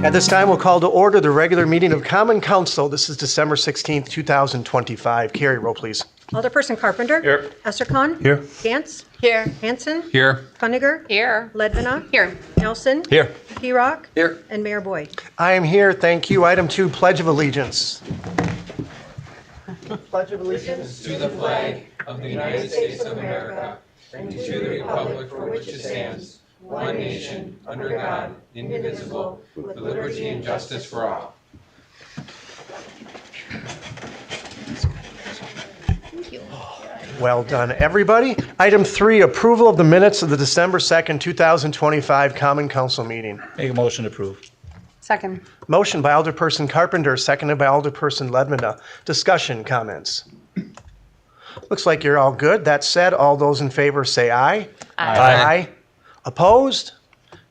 At this time, we'll call to order the regular meeting of Common Council. This is December 16th, 2025. Carrie, roll, please. Alderperson Carpenter. Here. Essercon. Here. Gantz. Here. Hanson. Here. Cuniger. Here. Ledvina. Here. Nelson. Here. P-Rock. Here. And Mayor Boyd. I am here. Thank you. Item 2, Pledge of Allegiance. Pledge of Allegiance. To the flag of the United States of America and to the republic for which it stands, one nation, under God, indivisible, with liberty and justice for all. Thank you. Well done, everybody. Item 3, approval of the minutes of the December 2nd, 2025 Common Council meeting. Make a motion to approve. Second. Motion by Alderperson Carpenter, seconded by Alderperson Ledvina. Discussion, comments. Looks like you're all good. That said, all those in favor say aye. Aye. Opposed?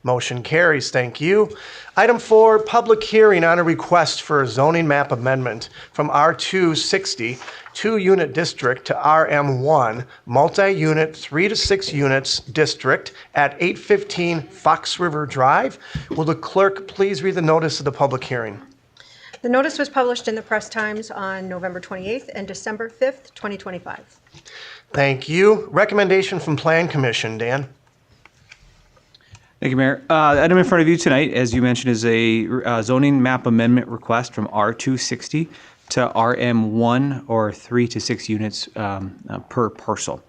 Motion carries. Thank you. Item 4, public hearing on a request for a zoning map amendment from R260 2-unit district to RM1 multi-unit 3 to 6 units district at 815 Fox River Drive. Will the clerk please read the notice of the public hearing? The notice was published in the Press Times on November 28th and December 5th, 2025. Thank you. Recommendation from Plan Commission, Dan. Thank you, Mayor. The item in front of you tonight, as you mentioned, is a zoning map amendment request from R260 to RM1 or 3 to 6 units per parcel.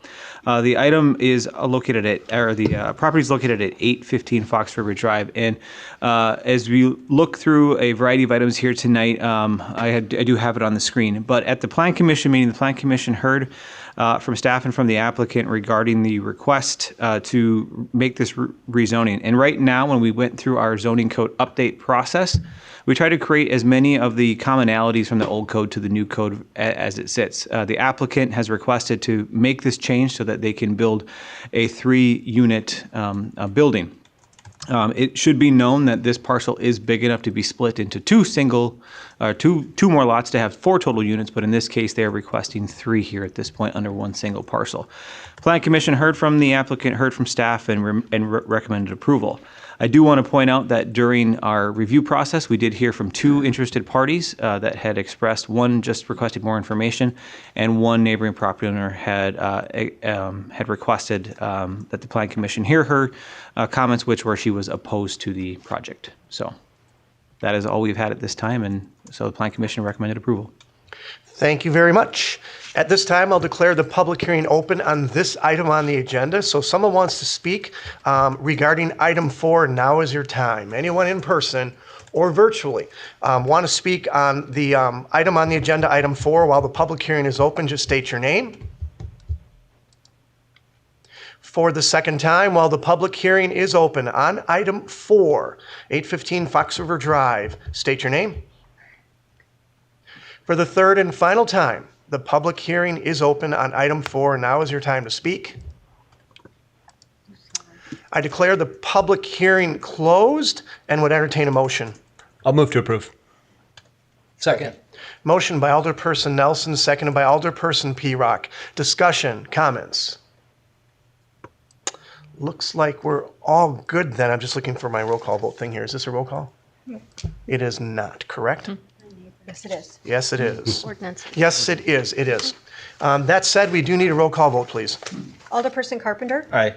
The item is located at, or the property is located at 815 Fox River Drive. And as we look through a variety of items here tonight, I do have it on the screen. But at the Plan Commission meeting, the Plan Commission heard from staff and from the applicant regarding the request to make this rezoning. And right now, when we went through our zoning code update process, we try to create as many of the commonalities from the old code to the new code as it sits. The applicant has requested to make this change so that they can build a 3-unit building. It should be known that this parcel is big enough to be split into two more lots to have 4 total units, but in this case, they are requesting 3 here at this point under one single parcel. Plan Commission heard from the applicant, heard from staff, and recommended approval. I do want to point out that during our review process, we did hear from 2 interested parties that had expressed. One just requested more information, and one neighboring property owner had requested that the Plan Commission hear her comments, which were she was opposed to the project. So that is all we've had at this time, and so the Plan Commission recommended approval. Thank you very much. At this time, I'll declare the public hearing open on this item on the agenda. So if someone wants to speak regarding item 4, now is your time. Anyone in person or virtually want to speak on the item on the agenda, item 4, while the public hearing is open, just state your name. For the second time, while the public hearing is open on item 4, 815 Fox River Drive, state your name. For the third and final time, the public hearing is open on item 4. Now is your time to speak. I declare the public hearing closed and would entertain a motion. I'll move to approve. Second. Motion by Alderperson Nelson, seconded by Alderperson P-Rock. Discussion, comments. Looks like we're all good then. I'm just looking for my roll call vote thing here. Is this a roll call? It is not, correct? Yes, it is. Yes, it is. Ordinance. Yes, it is. It is. That said, we do need a roll call vote, please. Alderperson Carpenter. Aye.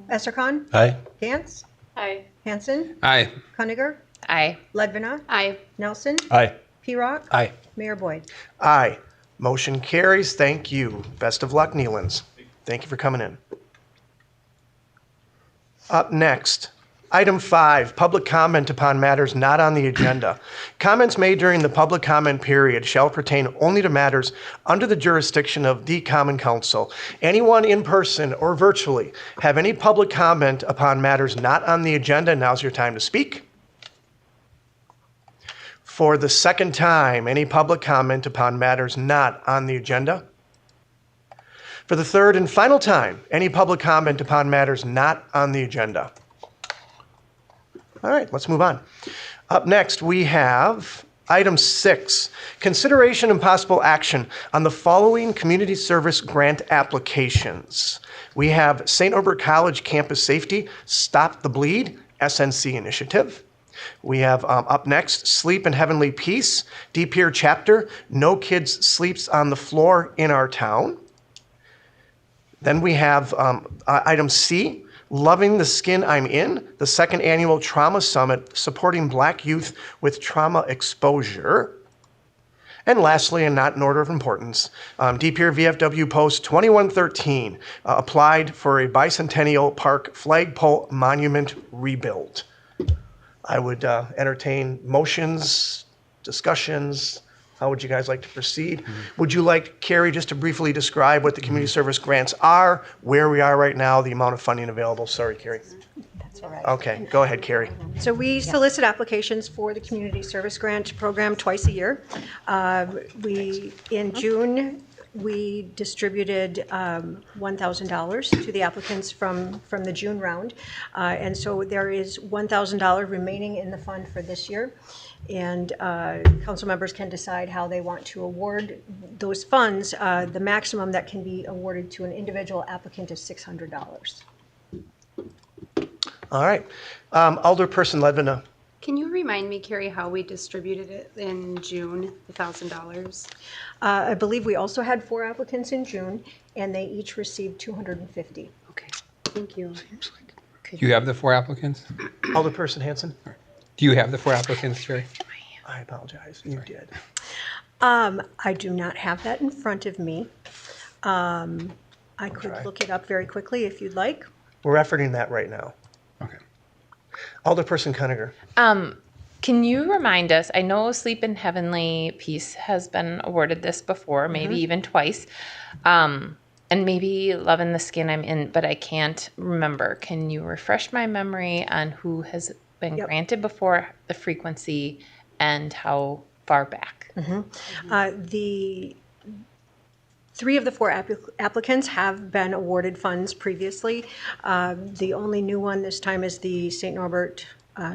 Essercon. Aye. Gantz. Aye. Hanson. Aye. Cuniger. Aye. Ledvina. Aye. Nelson. Aye. P-Rock. Aye. Mayor Boyd. Aye. Motion carries. Thank you. Best of luck, Nealons. Thank you for coming in. Up next, item 5, public comment upon matters not on the agenda. Comments made during the public comment period shall pertain only to matters under the jurisdiction of the Common Council. Anyone in person or virtually have any public comment upon matters not on the agenda, now's your time to speak. For the second time, any public comment upon matters not on the agenda? For the third and final time, any public comment upon matters not on the agenda? All right, let's move on. Up next, we have item 6, consideration and possible action on the following community service grant applications. We have St. Norbert College Campus Safety Stop the Bleed SNC initiative, We have up next, Sleep in Heavenly Peace, DPR Chapter, No Kids Sleeps on the Floor in Our Town. Then we have item C, Loving the Skin I'm In, the second annual Trauma Summit, supporting Black youth with trauma exposure. And lastly, and not in order of importance, DPR VFW Post 2113 applied for a Bicentennial Park flagpole monument rebuild. I would entertain motions, discussions. How would you guys like to proceed? Would you like, Carrie, just to briefly describe what the community service grants are, where we are right now, the amount of funding available? Sorry, Carrie. That's all right. Okay, go ahead, Carrie. So we solicit applications for the Community Service Grant Program twice a year. In June, we distributed $1,000 to the applicants from the June round. And so there is $1,000 remaining in the fund for this year. And council members can decide how they want to award those funds. The maximum that can be awarded to an individual applicant is $600. All right. Alderperson Ledvina. Can you remind me, Carrie, how we distributed it in June, the $1,000? I believe we also had 4 applicants in June, and they each received $250. Okay, thank you. Do you have the 4 applicants? Alderperson Hanson. Do you have the 4 applicants, Jerry? I apologize. You did. I do not have that in front of me. I could Try. look it up very quickly if you'd like. We're efforting that right now. Okay. Alderperson Cuniger. Can you remind us, I know Sleep in Heavenly Peace has been awarded this before, maybe even twice, and maybe Loving the Skin I'm In, but I can't remember. Can you refresh my memory on who has been granted before, the frequency, and how far back? The 3 of the 4 applicants have been awarded funds previously. The only new one this time is the St. Norbert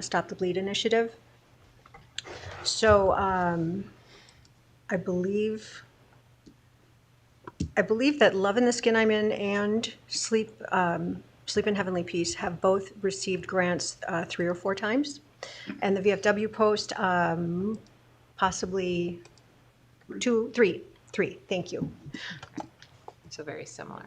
Stop the Bleed initiative. So I believe that Love in the Skin I'm In and Sleep in Heavenly Peace have both received grants 3 or 4 times. And the VFW Post possibly 3. Thank you. So very similar.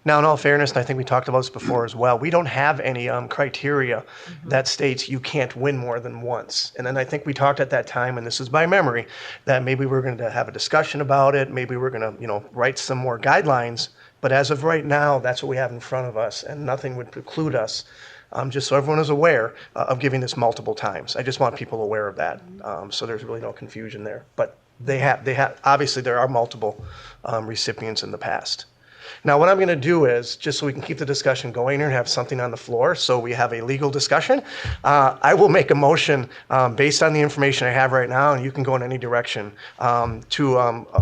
Now, in all fairness, and I think we talked about this before as well, we don't have any criteria that states you can't win more than once. And then I think we talked at that time, and this is by memory, that maybe we're going to have a discussion about it. Maybe we're going to, write some more guidelines. But as of right now, that's what we have in front of us, and nothing would preclude us, just so everyone is aware, of giving this multiple times. I just want people aware of that, so there's really no confusion there. But they have. Obviously, there are multiple recipients in the past. Now, what I'm going to do is, just so we can keep the discussion going here and have something on the floor, so we have a legal discussion, I will make a motion based on the information I have right now, and you can go in any direction, to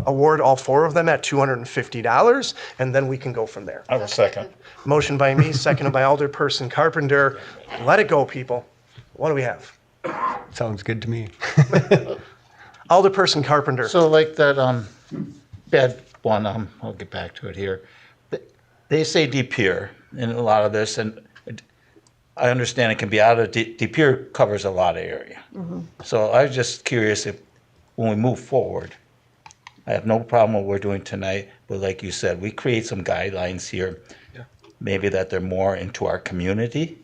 award all 4 of them at $250, and then we can go from there. I will second. Motion by me, seconded by Alderperson Carpenter. Let it go, people. What do we have? Sounds good to me. Alderperson Carpenter. So like that bad one, I'll get back to it here. They say DPR in a lot of this, and I understand it can be out of DPR covers a lot of area. So I was just curious if, when we move forward, I have no problem with what we're doing tonight, but like you said, we create some guidelines here. Maybe that they're more into our community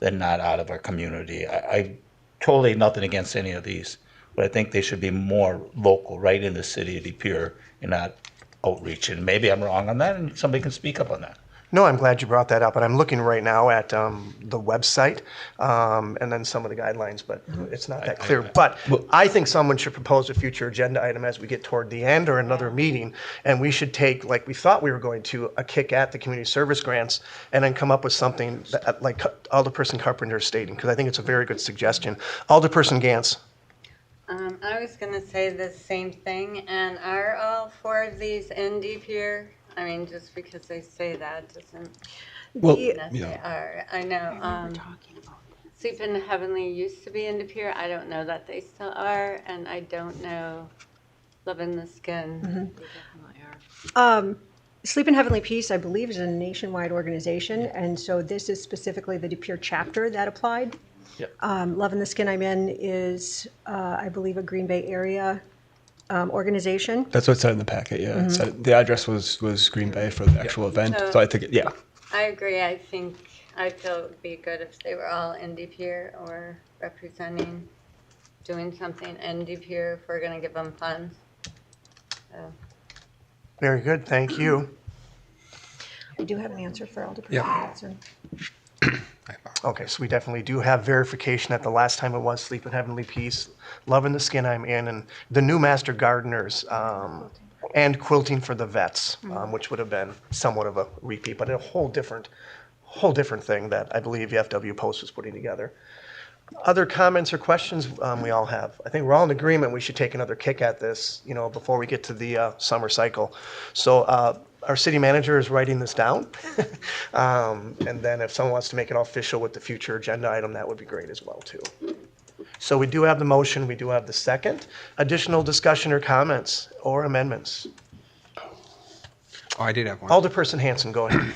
than not out of our community. I totally nothing against any of these, but I think they should be more local, right in the city of De Pere, and not outreach. And maybe I'm wrong on that, and somebody can speak up on that. No, I'm glad you brought that up, and I'm looking right now at the website and then some of the guidelines, but it's not that clear. But I think someone should propose a future agenda item as we get toward the end or another meeting, and we should take, like we thought we were going to, a kick at the community service grants and then come up with something that, like Alderperson Carpenter is stating, because I think it's a very good suggestion. Alderperson Gantz. I was going to say the same thing, and are all 4 of these in De Pere? I mean, just because they say that doesn't mean that they are. I know Sleep in Heavenly used to be in De Pere. I don't know that they still are, and I don't know Love in the Skin. They definitely are. Sleep in Heavenly Peace, I believe, is a nationwide organization, and so this is specifically the De Pere chapter that applied. Loving the Skin I'm In is, I believe, a Green Bay area organization. That's what it said in the packet, yeah. It said the address was Green Bay for the actual event, So- so I think, yeah. I agree. I feel it would be good if they were all in De Pere or representing, doing something in De Pere if we're going to give them funds. So, Very good, thank you. I do have an answer for Alderperson Yeah. Hanson. Okay, so we definitely do have verification that the last time it was Sleep in Heavenly Peace, Loving the Skin I'm In, and the new Master Gardeners, and Quilting for the Vets, which would have been somewhat of a repeat, but a whole different thing that I believe VFW Post was putting together. Other comments or questions we all have? I think we're all in agreement we should take another kick at this, before we get to the summer cycle. So our city manager is writing this down. And then if someone wants to make it official with the future agenda item, that would be great as well, too. So we do have the motion, we do have the second. Additional discussion or comments or amendments? Oh, I did have one. Alderperson Hanson, go ahead.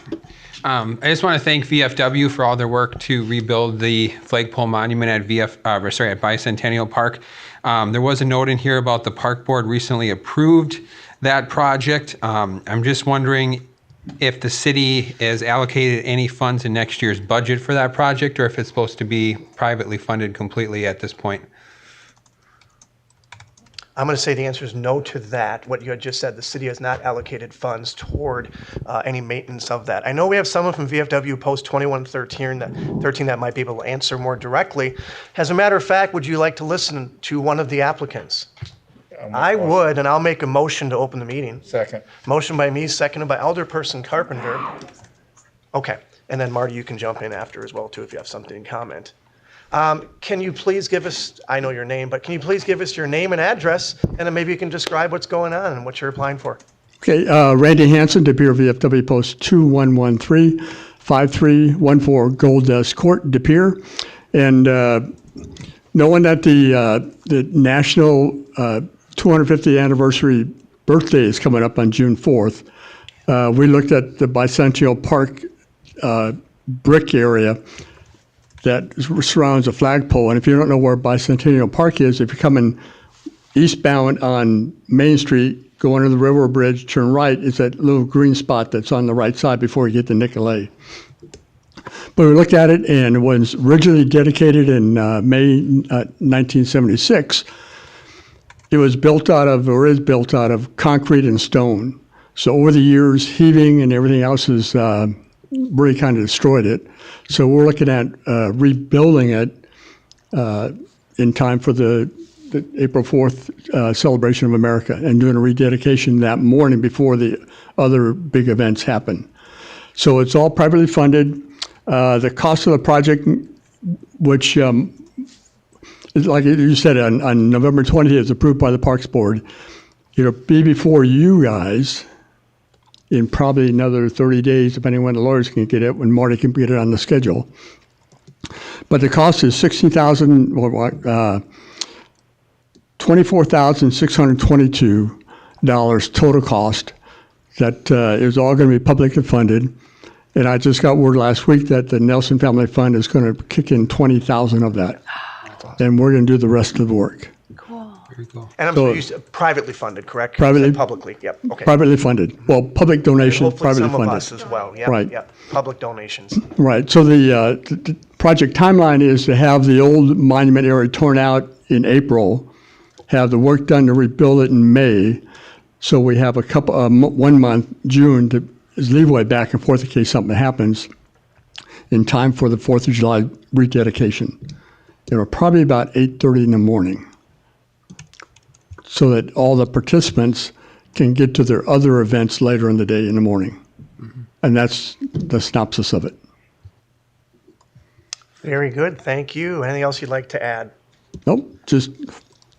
I just want to thank VFW for all their work to rebuild the flagpole monument at at Bicentennial Park. There was a note in here about the park board recently approved that project. I'm just wondering if the city has allocated any funds in next year's budget for that project, or if it's supposed to be privately funded completely at this point. I'm going to say the answer is no to that. What you had just said, the city has not allocated funds toward any maintenance of that. I know we have someone from VFW Post 2113 that might be able to answer more directly. As a matter of fact, would you like to listen to one of the applicants? I would, and I'll make a motion to open the meeting. Second. Motion by me, seconded by Alderperson Carpenter. Okay, and then Marty, you can jump in after as well, too, if you have something to comment. Can you please give us, I know your name, but can you please give us your name and address, and then maybe you can describe what's going on and what you're applying for? Okay, Randy Hanson, De Pere VFW Post 2113-5314 Gold Dust Court, De Pere. And knowing that the national 250th anniversary birthday is coming up on June 4th, we looked at the Bicentennial Park brick area that surrounds a flagpole. And if you don't know where Bicentennial Park is, if you're coming eastbound on Main Street, go under the railroad bridge, turn right, it's that little green spot that's on the right side before you get to Nicolay. But we looked at it, and it was originally dedicated in May 1976. It was built out of, or is built out of, concrete and stone. So over the years, heaving and everything else has really kind of destroyed it. So we're looking at rebuilding it in time for the April 4th celebration of America, and doing a rededication that morning before the other big events happen. So it's all privately funded. The cost of the project, which is, like you said, on November 20th, is approved by the Parks Board. It'll be before you guys in probably another 30 days, depending when the lawyers can get it, when Marty can get it on the schedule. But the cost is $24,622 total cost. That is all going to be publicly funded. And I just got word last week that the Nelson Family Fund is going to kick in $20,000 of that. And we're going to do the rest of the work. Very cool. And I'm So- sorry, you said privately funded, correct? You Privately- said publicly, yep, okay. Privately funded. Well, public donation, Hopefully privately some of funded. us as well, yep, Right. yep. Public donations. Right. So the project timeline is to have the old monument area torn out in April, have the work done to rebuild it in May. So we have a couple, 1 month, June, to is leeway back and forth in case something happens in time for the 4th of July rededication. It'll probably about 8:30 in the morning, so that all the participants can get to their other events later in the day in the morning. And that's the synopsis of it. Very good, thank you. Anything else you'd like to add? Nope, just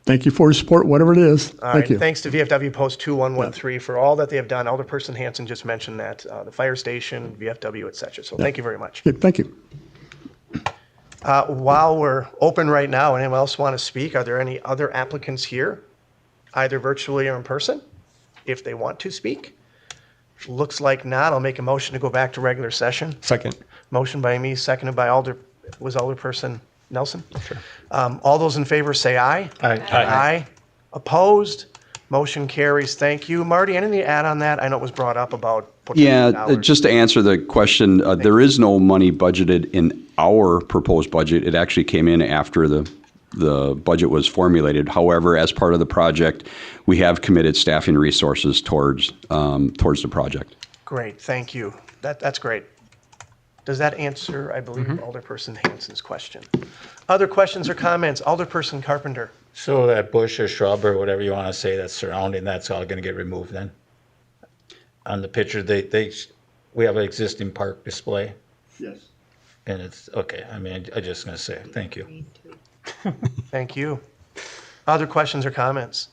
thank you for your support, whatever it is. All Thank right, you. thanks to VFW Post 2113 for all that they have done. Alderperson Hanson just mentioned that, the fire station, VFW, et cetera. So thank you very much. Okay, thank you. While we're open right now, anyone else want to speak? Are there any other applicants here, either virtually or in person, if they want to speak? Looks like not. I'll make a motion to go back to regular session. Second. Motion by me, seconded by Alderperson Nelson? Sure. All those in favor say aye. Aye. Aye. Opposed? Motion carries. Thank you. Marty, anything to add on that? I know it was brought up about potential Yeah, dollars. just to answer the question, there is no money budgeted in our proposed budget. It actually came in after the budget was formulated. However, as part of the project, we have committed staffing resources towards the project. Great, thank you. That's great. Does that answer, I believe, Alderperson Hanson's question? Other questions or comments? Alderperson Carpenter. So that bush or shrub or whatever you want to say that's surrounding, that's all going to get removed then? On the picture, we have an existing park display, Yes. and it's, okay, I mean, I just going to say, thank you. Thank you. Other questions or comments?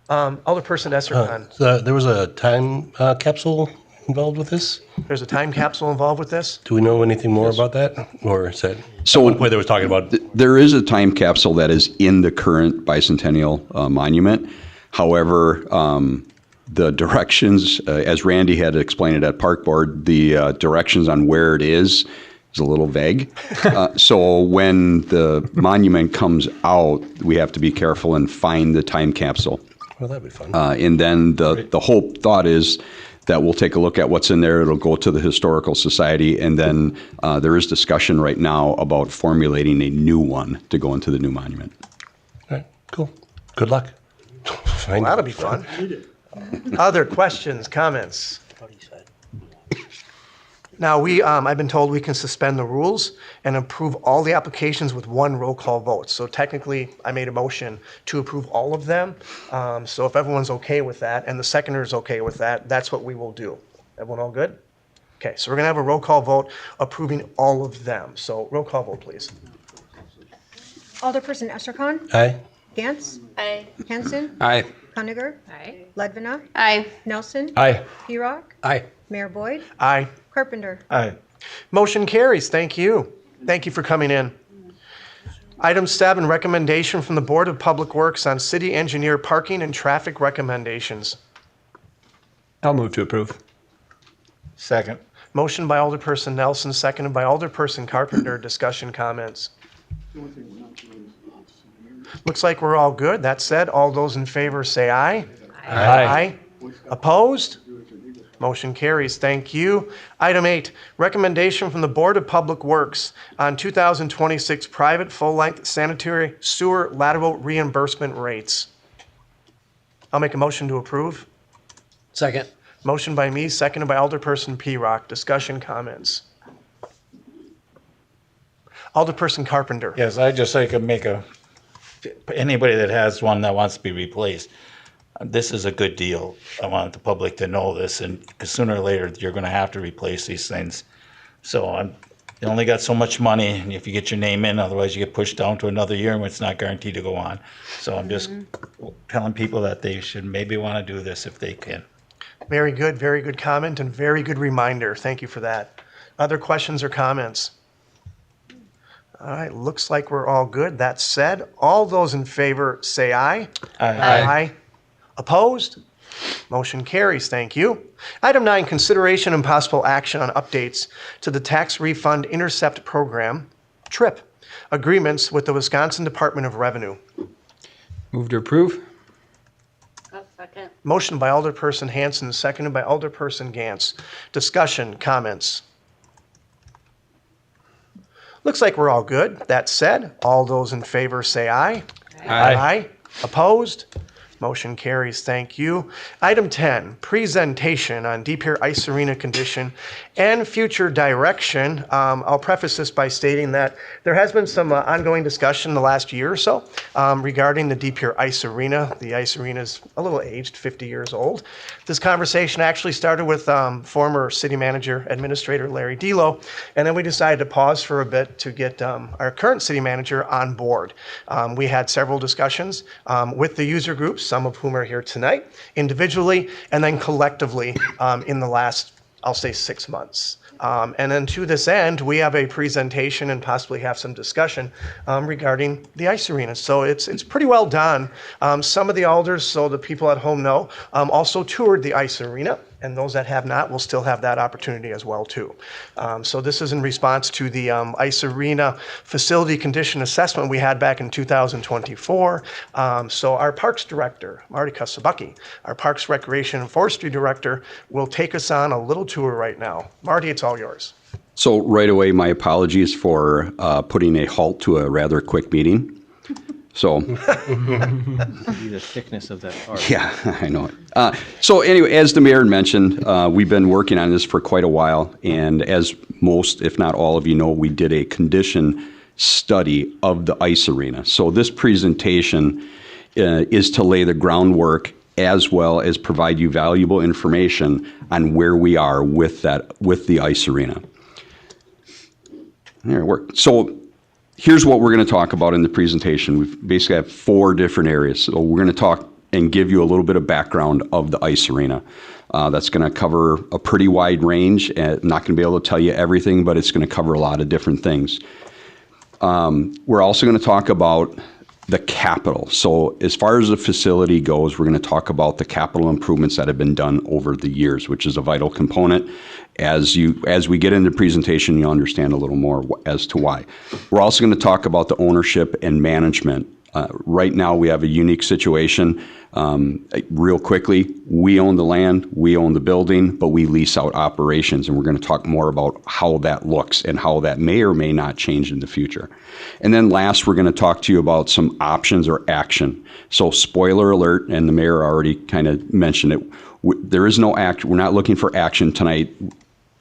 Alderperson Esserkan. So there was a time capsule involved with this? There's a time capsule involved with this? Do we know anything more about that? Or is that, So- at one point they was talking about, There is a time capsule that is in the current bicentennial monument. However, the directions, as Randy had explained it at Park Board, the directions on where it is a little vague. So when the monument comes out, we have to be careful and find the time capsule. well, that'd be fun. And then the whole thought is that we'll take a look at what's in there. It'll go to the Historical Society, and then there is discussion right now about formulating a new one to go into the new monument. All right, cool. Good luck. Well, that'll be fun. Other questions, comments? Now, I've been told we can suspend the rules and approve all the applications with one roll call vote. So technically, I made a motion to approve all of them. So if everyone's okay with that, and the seconder is okay with that, that's what we will do. Everyone all good? Okay, so we're gonna have a roll call vote approving all of them. So roll call vote, please. Alderperson Esserkan, Aye. Gantz, Aye. Hanson, Aye. Cuniger, Aye. Ledvina, Aye. Nelson, Aye. Pirock, Aye. Mayor Boyd, Aye. Carpenter. Aye. Motion carries. Thank you. Thank you for coming in. Item 7, recommendation from the Board of Public Works on city engineer parking and traffic recommendations. I'll move to approve. Second. Motion by Alderperson Nelson, seconded by Alderperson Carpenter. Discussion, comments. Looks like we're all good. That said, all those in favor say aye. Aye. Opposed? Motion carries. Thank you. Item 8, recommendation from the Board of Public Works on 2026 private full-length sanitary sewer lateral reimbursement rates. I'll make a motion to approve. Second. Motion by me, seconded by Alderperson Pirock. Discussion, comments. Alderperson Carpenter. Yes, I'd just like to make anybody that has one that wants to be replaced, this is a good deal. I want the public to know this, and 'cause sooner or later, you're gonna have to replace these things. So you only got so much money, and if you get your name in, otherwise you get pushed down to another year, and it's not guaranteed to go on. So I'm just telling people that they should maybe wanna do this if they can. Very good comment, and very good reminder. Thank you for that. Other questions or comments? All right, looks like we're all good. That said, all those in favor say aye. Aye. Opposed? Motion carries. Thank you. Item 9, consideration and possible action on updates to the Tax Refund Intercept Program, TRIP, agreements with the Wisconsin Department of Revenue. Move to approve. I'll second. Motion by Alderperson Hanson, seconded by Alderperson Gantz. Discussion, comments. Looks like we're all good. That said, all those in favor say aye. Aye. Opposed? Motion carries. Thank you. Item 10, presentation on Pere Ice Arena condition and future direction. I'll preface this by stating that there has been some ongoing discussion the last year or so regarding the Pere Ice Arena. The Ice Arena is a little aged, 50 years old. This conversation actually started with former city manager, administrator Larry Delo, and then we decided to pause for a bit to get our current city manager on board. We had several discussions with the user groups, some of whom are here tonight, individually, and then collectively in the last, I'll say, 6 months. And then to this end, we have a presentation and possibly have some discussion regarding the ice arena. So it's pretty well done. Some of the alders, so the people at home know, also toured the ice arena. And those that have not will still have that opportunity as well, too. So this is in response to the Ice Arena facility condition assessment we had back in 2024. So our Parks Director, Marty Kasabucky, our Parks, Recreation, and Forestry Director, will take us on a little tour right now. Marty, it's all yours. So right away, my apologies for putting a halt to a rather quick meeting. So, The thickness of that art. yeah, I know it. So anyway, as the mayor mentioned, we've been working on this for quite a while. And as most, if not all of you know, we did a condition study of the Ice Arena. So this presentation is to lay the groundwork as well as provide you valuable information on where we are with the Ice Arena. There it worked. So here's what we're going to talk about in the presentation. We basically have 4 different areas. So we're going to talk and give you a little bit of background of the Ice Arena. That's going to cover a pretty wide range. I'm not going to be able to tell you everything, but it's going to cover a lot of different things. We're also going to talk about the capital. So as far as the facility goes, we're going to talk about the capital improvements that have been done over the years, which is a vital component. As we get into the presentation, you'll understand a little more as to why. We're also going to talk about the ownership and management. Right now, we have a unique situation. Real quickly, we own the land, we own the building, but we lease out operations, and we're going to talk more about how that looks and how that may or may not change in the future. And then last, we're going to talk to you about some options or action. So spoiler alert, and the mayor already kind of mentioned it, there is no action. We're not looking for action tonight.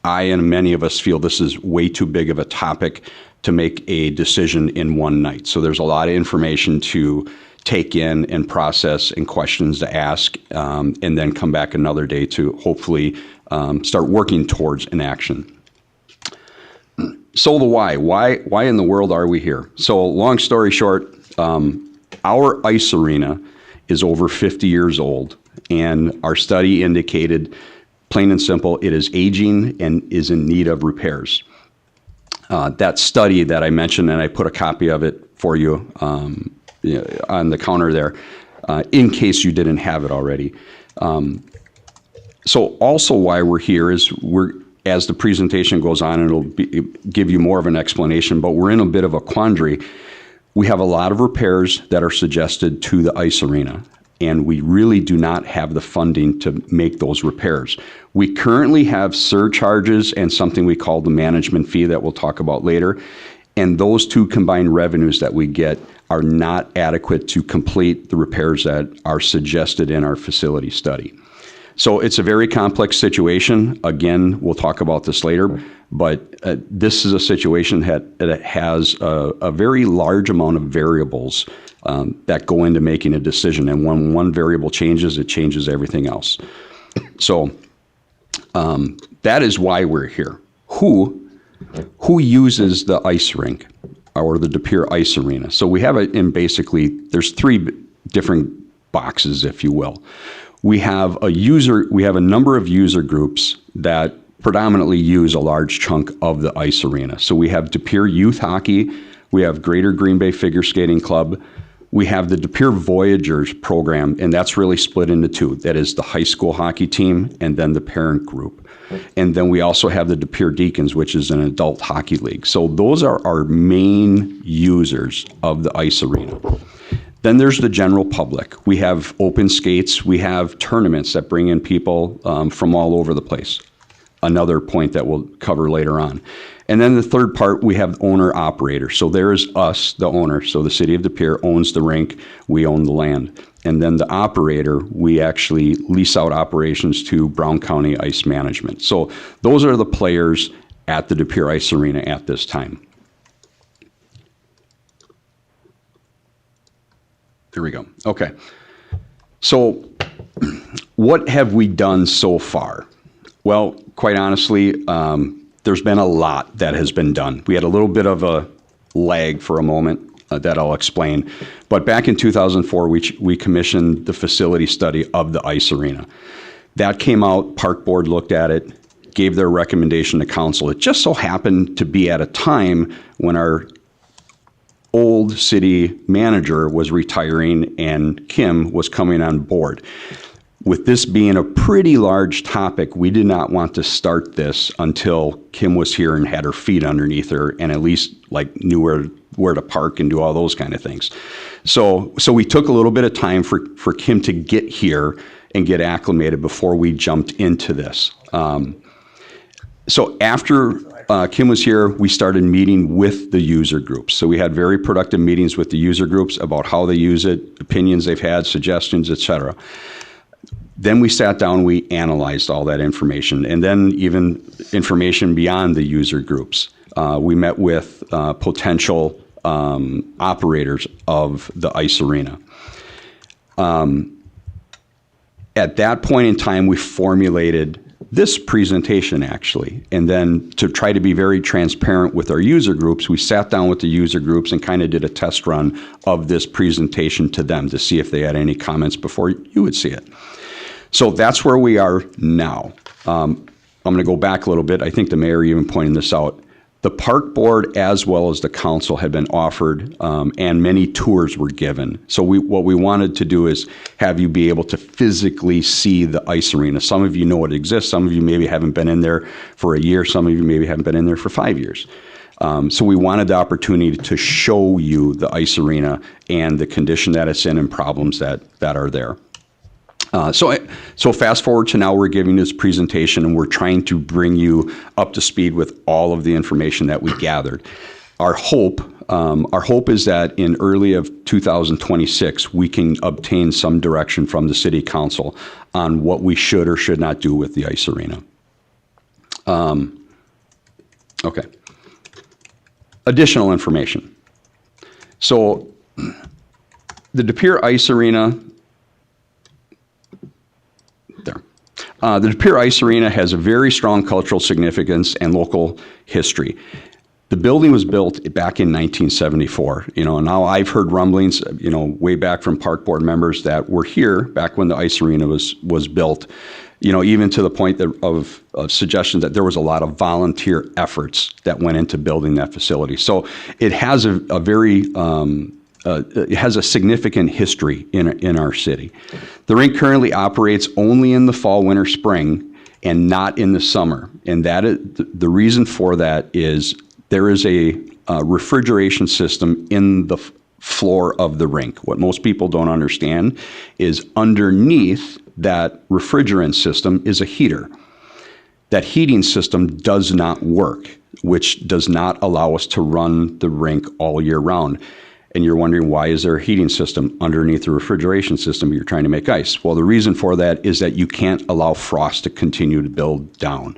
I and many of us feel this is way too big of a topic to make a decision in one night. So there's a lot of information to take in and process and questions to ask, and then come back another day to hopefully start working towards an action. So the why. Why in the world are we here? So long story short, our Ice Arena is over 50 years old, and our study indicated, plain and simple, it is aging and is in need of repairs. That study that I mentioned, and I put a copy of it for you on the counter there, in case you didn't have it already. So also why we're here is as the presentation goes on, it'll give you more of an explanation, but we're in a bit of a quandary. We have a lot of repairs that are suggested to the Ice Arena, and we really do not have the funding to make those repairs. We currently have surcharges and something we call the management fee that we'll talk about later, and those two combined revenues that we get are not adequate to complete the repairs that are suggested in our facility study. So it's a very complex situation. Again, we'll talk about this later, but this is a situation that has a very large amount of variables that go into making a decision. And when one variable changes, it changes everything else. So that is why we're here. Who uses the ice rink or the De Pere Ice Arena? So we have it in basically, there's 3 different boxes, if you will. We have a number of user groups that predominantly use a large chunk of the Ice Arena. So we have De Pere Youth Hockey, we have Greater Green Bay Figure Skating Club, we have the De Pere Voyagers program, and that's really split into 2. That is the high school hockey team and then the parent group. And then we also have the De Pere Deacons, which is an adult hockey league. So those are our main users of the Ice Arena. Then there's the general public. We have open skates. We have tournaments that bring in people from all over the place. Another point that we'll cover later on. And then the third part, we have owner-operator. So there is us, the owner. So the city of De Pere owns the rink. We own the land. And then the operator, we actually lease out operations to Brown County Ice Management. So those are the players at the De Pere Ice Arena at this time. There we go. Okay. So what have we done so far? Well, quite honestly, there's been a lot that has been done. We had a little bit of a lag for a moment that I'll explain. But back in 2004, we commissioned the facility study of the Ice Arena. That came out, Park Board looked at it, gave their recommendation to council. It just so happened to be at a time when our old city manager was retiring and Kim was coming on board. with this being a pretty large topic, we did not want to start this until Kim was here and had her feet underneath her and at least like knew where to park and do all those kind of things. So we took a little bit of time for Kim to get here and get acclimated before we jumped into this. So after Kim was here, we started meeting with the user groups. So we had very productive meetings with the user groups about how they use it, opinions they've had, suggestions, et cetera. Then we sat down, we analyzed all that information, and then even information beyond the user groups. We met with potential operators of the ice arena. At that point in time, we formulated this presentation, actually. And then to try to be very transparent with our user groups, we sat down with the user groups and kind of did a test run of this presentation to them to see if they had any comments before you would see it. So that's where we are now. I'm going to go back a little bit. I think the mayor even pointed this out. The park board as well as the council had been offered and many tours were given. So what we wanted to do is have you be able to physically see the ice arena. Some of you know it exists. Some of you maybe haven't been in there for a year. Some of you maybe haven't been in there for 5 years. So we wanted the opportunity to show you the ice arena and the condition that it's in and problems that are there. So fast forward to now, we're giving this presentation and we're trying to bring you up to speed with all of the information that we gathered. Our hope is that in early of 2026, we can obtain some direction from the city council on what we should or should not do with the ice arena. Okay. Additional information. So the De Pere Ice Arena, the De Pere Ice Arena has a very strong cultural significance and local history. The building was built back in 1974. Now I've heard rumblings, way back from park board members that were here back when the ice arena was built. Even to the point of suggestions that there was a lot of volunteer efforts that went into building that facility. So it has it has a significant history in our city. The rink currently operates only in the fall, winter, spring, and not in the summer. And that is, the reason for that is there is a refrigeration system in the floor of the rink. What most people don't understand is underneath that refrigerant system is a heater. That heating system does not work, which does not allow us to run the rink all year round. And you're wondering, why is there a heating system underneath the refrigeration system you're trying to make ice? Well, the reason for that is that you can't allow frost to continue to build down.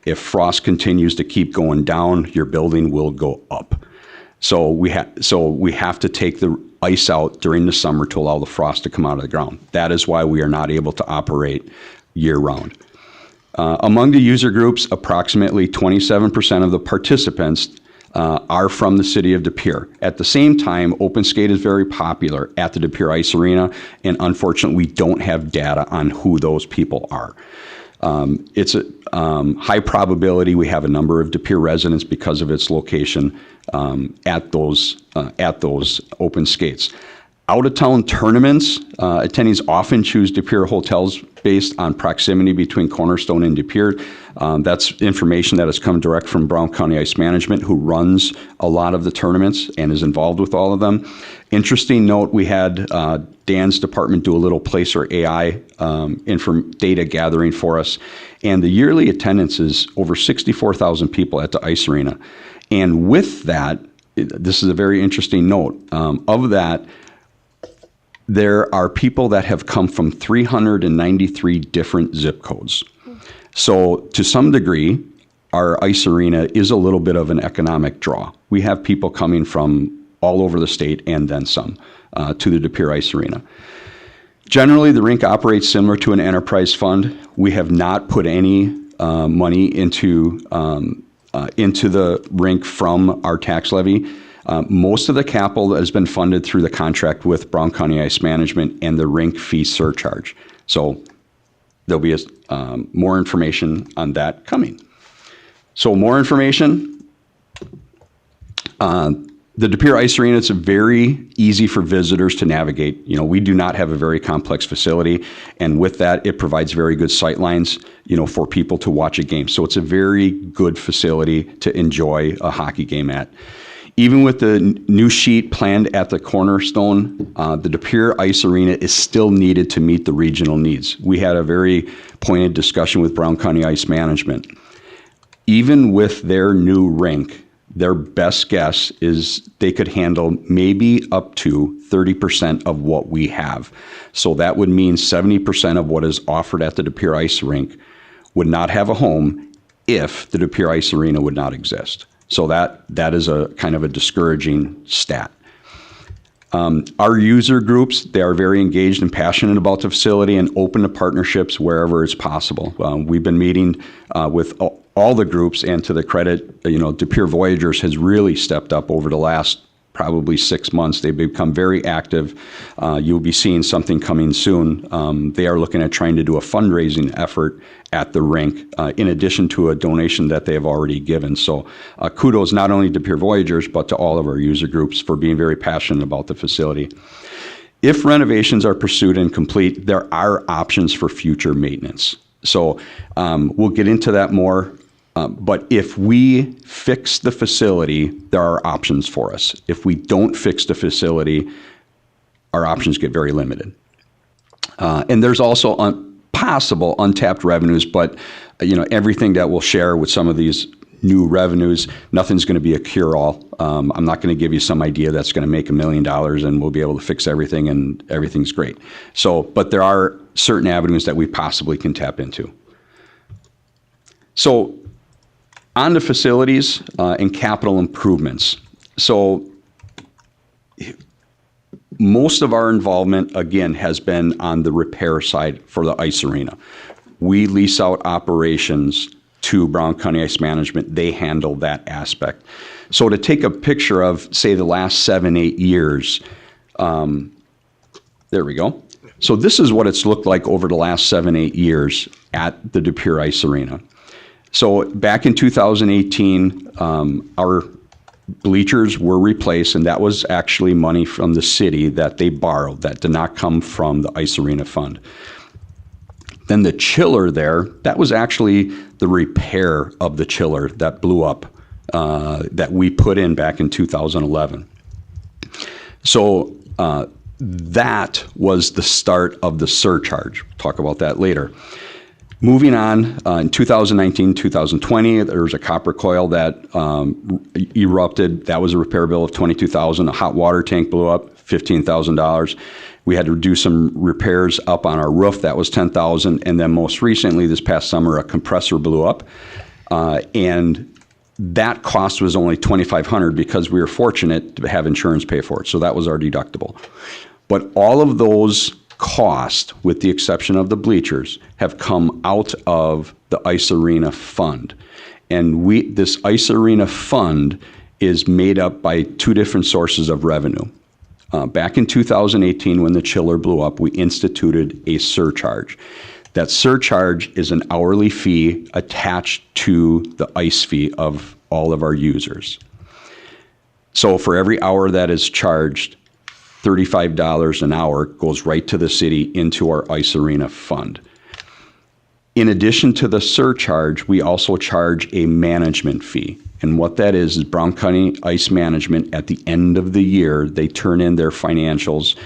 If frost continues to keep going down, your building will go up. So we have to take the ice out during the summer to allow the frost to come out of the ground. That is why we are not able to operate year round. Among the user groups, approximately 27% of the participants are from the city of De Pere. At the same time, open skate is very popular at the De Pere Ice Arena, and unfortunately, we don't have data on who those people are. It's a high probability we have a number of De Pere residents because of its location at those open skates. Out-of-town tournaments, attendees often choose De Pere hotels based on proximity between Cornerstone and De Pere. That's information that has come direct from Brown County Ice Management, who runs a lot of the tournaments and is involved with all of them. Interesting note, we had Dan's department do a little Placer AI data gathering for us, and the yearly attendance is over 64,000 people at the ice arena. And with that, this is a very interesting note, of that, there are people that have come from 393 different zip codes. So to some degree, our ice arena is a little bit of an economic draw. We have people coming from all over the state and then some to the De Pere Ice Arena. Generally, the rink operates similar to an enterprise fund. We have not put any money into the rink from our tax levy. Most of the capital has been funded through the contract with Brown County Ice Management and the rink fee surcharge. So there'll be more information on that coming. So more information. The De Pere Ice Arena, it's very easy for visitors to navigate. You know, we do not have a very complex facility, and with that, it provides very good sight lines, you know, for people to watch a game. So it's a very good facility to enjoy a hockey game at. Even with the new sheet planned at the cornerstone, the De Pere Ice Arena is still needed to meet the regional needs. We had a very pointed discussion with Brown County Ice Management. Even with their new rink, their best guess is they could handle maybe up to 30% of what we have. So that would mean 70% of what is offered at the De Pere Ice Rink would not have a home if the De Pere Ice Arena would not exist. So that is a kind of a discouraging stat. Our user groups, they are very engaged and passionate about the facility and open to partnerships wherever it's possible. We've been meeting with all the groups, and to the credit, you know, De Pere Voyagers has really stepped up over the last probably 6 months. They've become very active. You'll be seeing something coming soon. They are looking at trying to do a fundraising effort at the rink, in addition to a donation that they have already given. So kudos not only to Pere Voyagers, but to all of our user groups for being very passionate about the facility. If renovations are pursued and complete, there are options for future maintenance. So we'll get into that more. But if we fix the facility, there are options for us. If we don't fix the facility, our options get very limited. And there's also possible untapped revenues, but you know, everything that we'll share with some of these new revenues, nothing's going to be a cure-all. I'm not going to give you some idea that's going to make $1 million and we'll be able to fix everything and everything's great. So, but there are certain avenues that we possibly can tap into. So, on to facilities and capital improvements. So most of our involvement, again, has been on the repair side for the ice arena. We lease out operations to Brown County Ice Management. They handle that aspect. So to take a picture of, say, the last 7-8 years, there we go. So this is what it's looked like over the last 7-8 years at the De Pere Ice Arena. So back in 2018, our bleachers were replaced, and that was actually money from the city that they borrowed. That did not come from the Ice Arena Fund. Then the chiller there, that was actually the repair of the chiller that blew up that we put in back in 2011. So that was the start of the surcharge. We'll talk about that later. Moving on, in 2019, 2020, there was a copper coil that erupted. That was a repair bill of $22,000. A hot water tank blew up, $15,000. We had to do some repairs up on our roof. That was $10,000. And then most recently, this past summer, a compressor blew up. And that cost was only $2,500 because we were fortunate to have insurance pay for it. So that was our deductible. But all of those costs, with the exception of the bleachers, have come out of the Ice Arena Fund. And this Ice Arena Fund is made up by two different sources of revenue. Back in 2018, when the chiller blew up, we instituted a surcharge. That surcharge is an hourly fee attached to the ice fee of all of our users. So for every hour that is charged, $35 an hour goes right to the city into our Ice Arena Fund. In addition to the surcharge, we also charge a management fee. And what that is Brown County Ice Management, at the end of the year, they turn in their financials.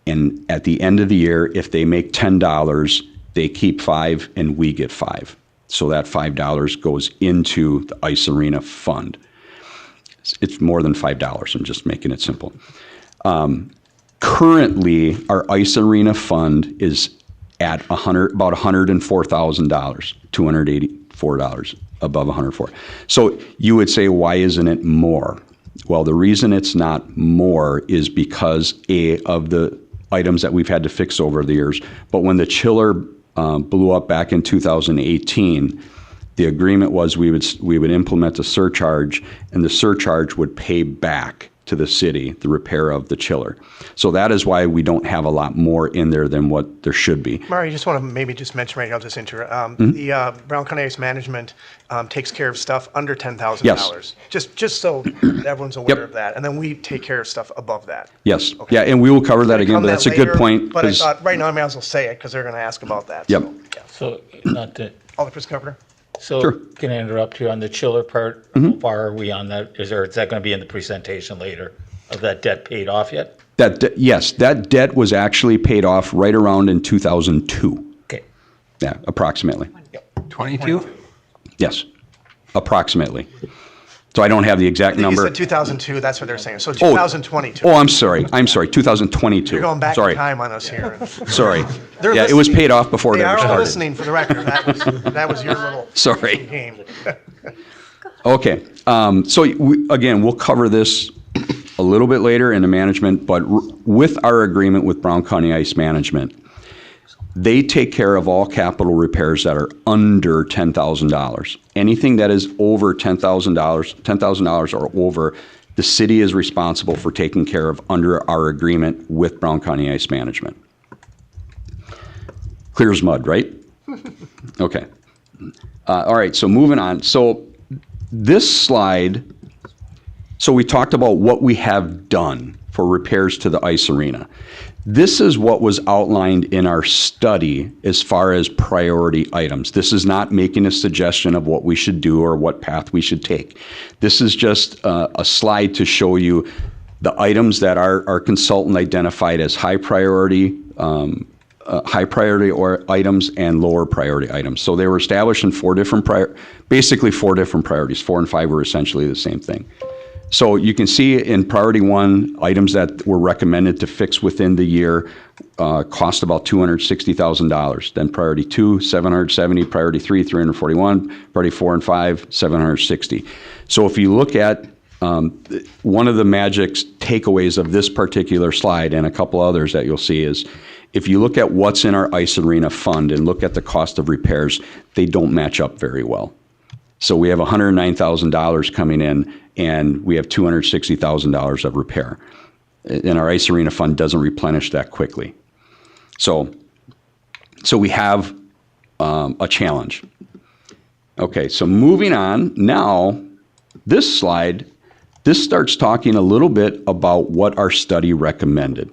And at the end of the year, if they make $10, they keep $5 and we get $5. So that $5 goes into the Ice Arena Fund. It's more than $5. I'm just making it simple. Currently, our Ice Arena Fund is at about $104,000, $284 above $104. So you would say, why isn't it more? Well, the reason it's not more is because of the items that we've had to fix over the years. But when the chiller blew up back in 2018, the agreement was we would implement a surcharge, and the surcharge would pay back to the city, the repair of the chiller. So that is why we don't have a lot more in there than what there should be. Murray, you just want to maybe just mention right now, just interrupt. The Brown County Ice Management takes care of stuff under $10,000. Yes. Just so everyone's aware Yep. of that. And then we take care of stuff above that. Yes, Okay. yeah, and we will cover that again, Come but that that's a good later, point. But I 'cause- thought, right now, I may as well say it because they're going to ask about that. Yep. So, yeah. So, not to, Alderperson Carpenter? so Sure. can I interrupt you on the chiller part? How far are we on that? Is that going to be in the presentation later? Of that debt paid off yet? Yes, that debt was actually paid off right around in 2002. Okay. Yeah, approximately. 22? Yes, approximately. So I don't have the exact I think you number. said 2002, that's what they're saying. So 2022. Oh, I'm sorry, 2022. You're going back Sorry. in time on us here. Sorry. They're Yeah, it was listening. paid off before it They ever are all started. listening, for the record. That was your little Sorry. game. Okay, so again, we'll cover this a little bit later in the management, but with our agreement with Brown County Ice Management, they take care of all capital repairs that are under $10,000. Anything that is over $10,000 or over, the city is responsible for taking care of under our agreement with Brown County Ice Management. Clear as mud, right? Okay. All right, so moving on. So this slide, so we talked about what we have done for repairs to the ice arena. This is what was outlined in our study as far as priority items. This is not making a suggestion of what we should do or what path we should take. This is just a slide to show you the items that our consultant identified as high priority or items and lower priority items. So they were established in basically four different priorities. 4 and 5 were essentially the same thing. So you can see in priority 1, items that were recommended to fix within the year cost about $260,000. Then priority 2, $770, priority 3, $341, priority 4 and 5, $760. So if you look at one of the magic takeaways of this particular slide and a couple others that you'll see is if you look at what's in our ice arena fund and look at the cost of repairs, they don't match up very well. So we have $109,000 coming in and we have $260,000 of repair. And our ice arena fund doesn't replenish that quickly. So we have a challenge. Okay, so moving on, now this slide, this starts talking a little bit about what our study recommended.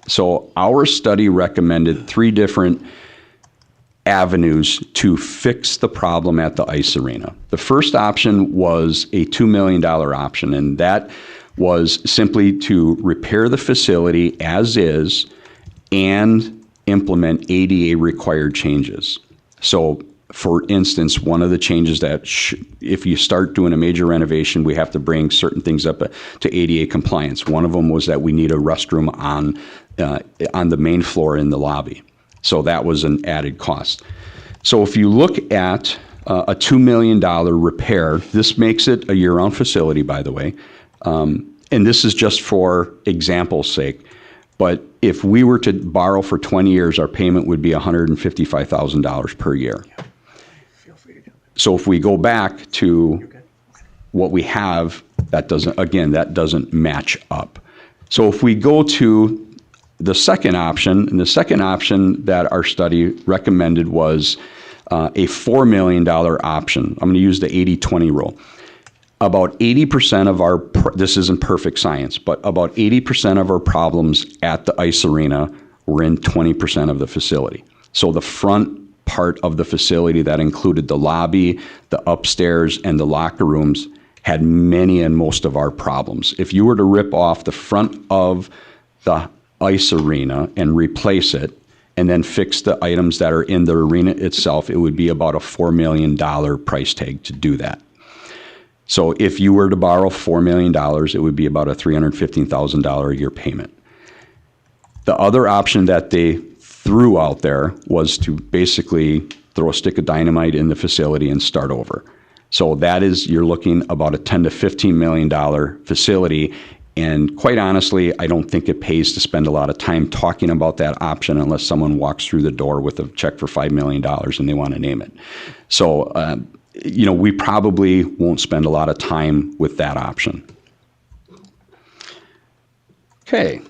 So our study recommended 3 different avenues to fix the problem at the ice arena. The first option was a $2 million option, and that was simply to repair the facility as is and implement ADA required changes. So for instance, one of the changes that if you start doing a major renovation, we have to bring certain things up to ADA compliance. One of them was that we need a restroom on the main floor in the lobby. So that was an added cost. So if you look at a $2 million repair, this makes it a year-round facility, by the way. And this is just for example's sake. But if we were to borrow for 20 years, our payment would be $155,000 per year. So if we go back to what we have, that doesn't match up. So if we go to the second option, and the second option that our study recommended was a $4 million option. I'm going to use the 80-20 rule. About 80% of this isn't perfect science, but about 80% of our problems at the ice arena were in 20% of the facility. So the front part of the facility that included the lobby, the upstairs, and the locker rooms had many and most of our problems. If you were to rip off the front of the ice arena and replace it, and then fix the items that are in the arena itself, it would be about a $4 million price tag to do that. So if you were to borrow $4 million, it would be about a $315,000 a year payment. The other option that they threw out there was to basically throw a stick of dynamite in the facility and start over. So that is, you're looking about a $10 to $15 million facility. And quite honestly, I don't think it pays to spend a lot of time talking about that option unless someone walks through the door with a check for $5 million and they want to name it. So, we probably won't spend a lot of time with that option. Okay.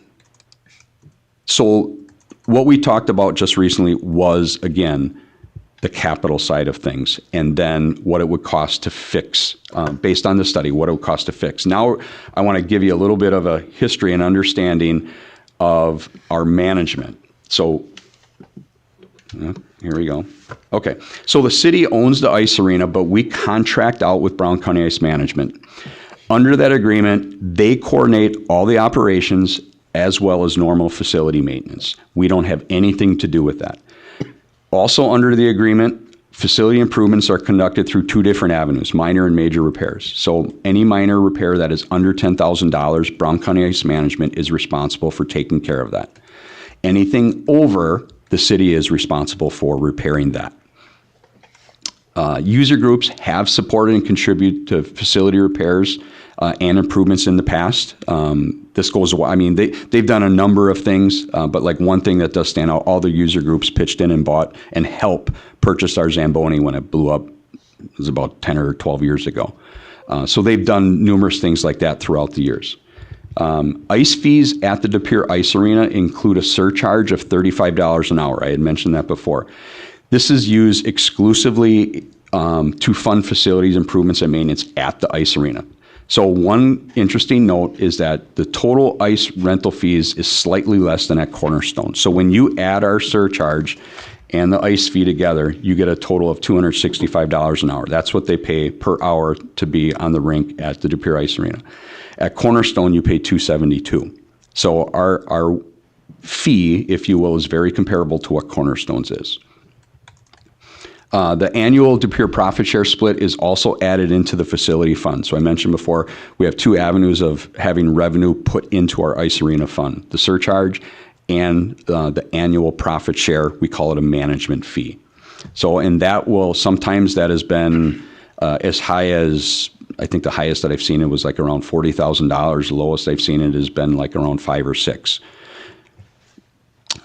So what we talked about just recently was, again, the capital side of things, and then what it would cost to fix, based on the study, what it would cost to fix. Now, I want to give you a little bit of a history and understanding of our management. So, here we go. Okay, so the city owns the ice arena, but we contract out with Brown County Ice Management. Under that agreement, they coordinate all the operations as well as normal facility maintenance. We don't have anything to do with that. Also under the agreement, facility improvements are conducted through two different avenues, minor and major repairs. So any minor repair that is under $10,000, Brown County Ice Management is responsible for taking care of that. Anything over, the city is responsible for repairing that. User groups have supported and contributed to facility repairs and improvements in the past. This goes, I mean, they've done a number of things, but like one thing that does stand out, all the user groups pitched in and bought and helped purchase our Zamboni when it blew up. It was about 10 or 12 years ago. So they've done numerous things like that throughout the years. Ice fees at the Pere Ice Arena include a surcharge of $35 an hour. I had mentioned that before. This is used exclusively to fund facilities improvements and maintenance at the ice arena. So one interesting note is that the total ice rental fees is slightly less than at Cornerstone. So when you add our surcharge and the ice fee together, you get a total of $265 an hour. That's what they pay per hour to be on the rink at the Pere Ice Arena. At Cornerstone, you pay $272. So our fee, if you will, is very comparable to what Cornerstone's is. The annual Pere profit share split is also added into the facility fund. So I mentioned before, we have two avenues of having revenue put into our ice arena fund, the surcharge and the annual profit share. We call it a management fee. So, and that will, sometimes that has been as high as, I think the highest that I've seen it was like around $40,000. The lowest I've seen it has been like around 5 or 6.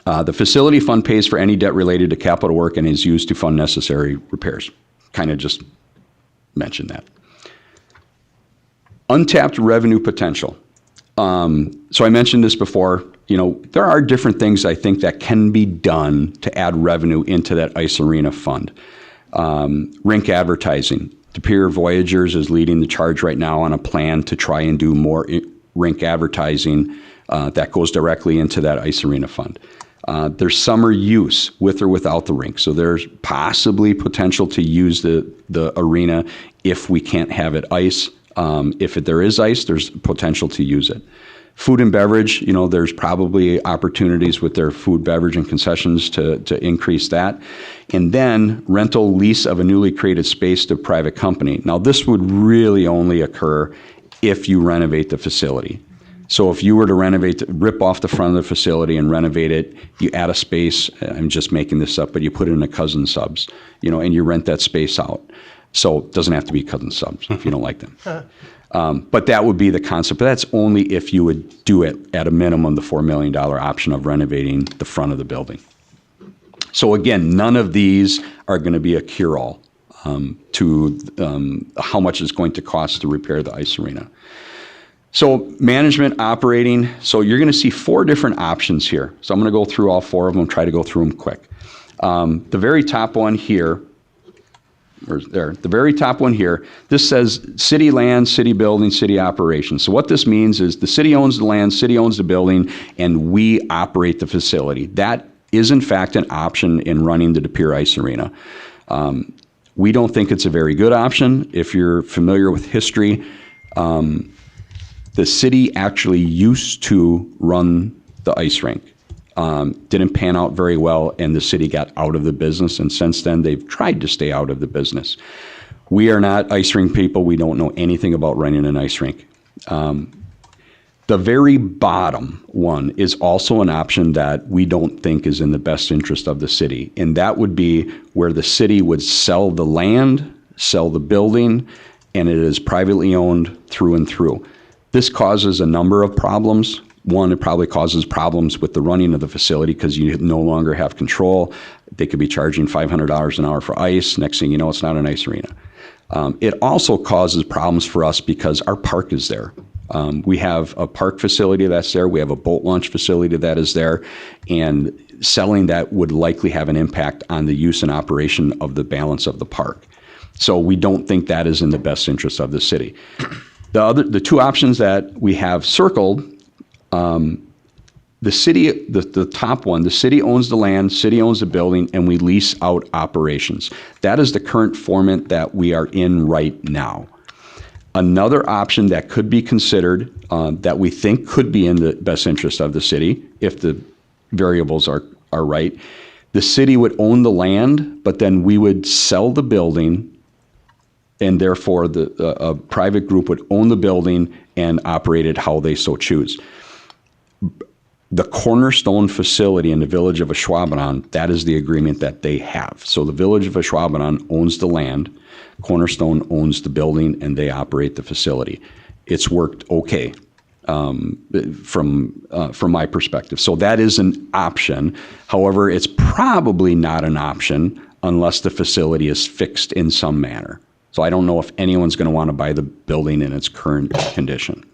The facility fund pays for any debt related to capital work and is used to fund necessary repairs. Kind of just mentioned that. Untapped revenue potential. So I mentioned this before, you know, there are different things I think that can be done to add revenue into that ice arena fund. Rink advertising. Pere Voyagers is leading the charge right now on a plan to try and do more rink advertising that goes directly into that ice arena fund. There's summer use with or without the rink. So there's possibly potential to use the arena if we can't have it ice. If there is ice, there's potential to use it. Food and beverage, you know, there's probably opportunities with their food, beverage, and concessions to increase that. And then rental lease of a newly created space to a private company. Now, this would really only occur if you renovate the facility. So if you were to renovate, rip off the front of the facility and renovate it, you add a space, I'm just making this up, but you put it in a cousin subs, you know, and you rent that space out. So it doesn't have to be cousin subs if you don't like them. But that would be the concept. But that's only if you would do it at a minimum, the $4 million option of renovating the front of the building. So again, none of these are going to be a cure-all to how much it's going to cost to repair the ice arena. So management, operating, so you're going to see 4 different options here. So I'm going to go through all 4 of them, try to go through them quick. The very top one here, the very top one here, this says city land, city building, city operations. So what this means is the city owns the land, city owns the building, and we operate the facility. That is in fact an option in running the Pere Ice Arena. We don't think it's a very good option. If you're familiar with history, the city actually used to run the ice rink. Didn't pan out very well, and the city got out of the business, and since then they've tried to stay out of the business. We are not ice rink people. We don't know anything about running an ice rink. The very bottom one is also an option that we don't think is in the best interest of the city, and that would be where the city would sell the land, sell the building, and it is privately owned through and through. This causes a number of problems. One, it probably causes problems with the running of the facility because you no longer have control. They could be charging $500 an hour for ice. Next thing you know, it's not an ice arena. It also causes problems for us because our park is there. We have a park facility that's there. We have a boat launch facility that is there. And selling that would likely have an impact on the use and operation of the balance of the park. So we don't think that is in the best interest of the city. The two options that we have circled, the city, the top one, the city owns the land, city owns the building, and we lease out operations. That is the current format that we are in right now. Another option that could be considered, that we think could be in the best interest of the city, if the variables are right, the city would own the land, but then we would sell the building, and therefore a private group would own the building and operate it how they so choose. The cornerstone facility in the village of Ashwaubenon, that is the agreement that they have. So the village of Ashwaubenon owns the land, Cornerstone owns the building, and they operate the facility. It's worked okay from my perspective. So that is an option. However, it's probably not an option unless the facility is fixed in some manner. So I don't know if anyone's going to want to buy the building in its current condition.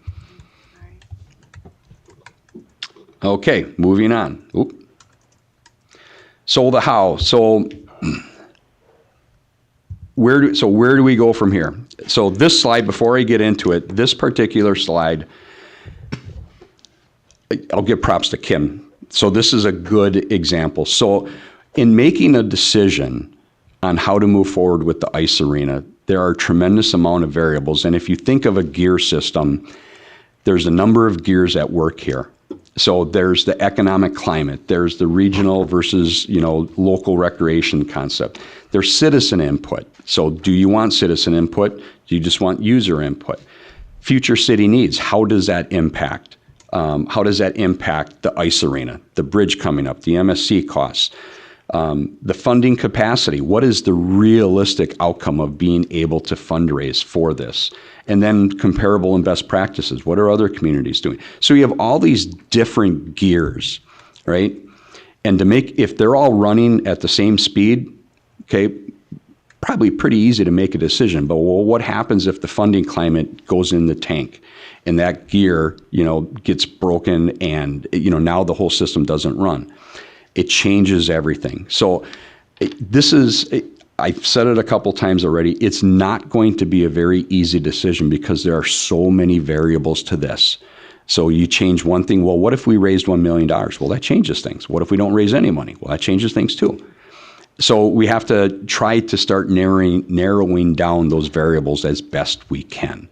Okay, moving on. Oop. So the how. So where do we go from here? So this slide, before I get into it, this particular slide, I'll give props to Kim. So this is a good example. So in making a decision on how to move forward with the ice arena, there are a tremendous amount of variables. And if you think of a gear system, there's a number of gears at work here. So there's the economic climate, there's the regional versus, local recreation concept. There's citizen input. So do you want citizen input? Do you just want user input? Future city needs, how does that impact? How does that impact the ice arena, the bridge coming up, the MSC costs? The funding capacity, what is the realistic outcome of being able to fundraise for this? And then comparable and best practices, what are other communities doing? So you have all these different gears, right? And if they're all running at the same speed, okay, probably pretty easy to make a decision. But what happens if the funding climate goes in the tank and that gear, gets broken and, now the whole system doesn't run? It changes everything. So I've said it a couple times already, it's not going to be a very easy decision because there are so many variables to this. So you change one thing, well, what if we raised $1 million? Well, that changes things. What if we don't raise any money? Well, that changes things too. So we have to try to start narrowing down those variables as best we can.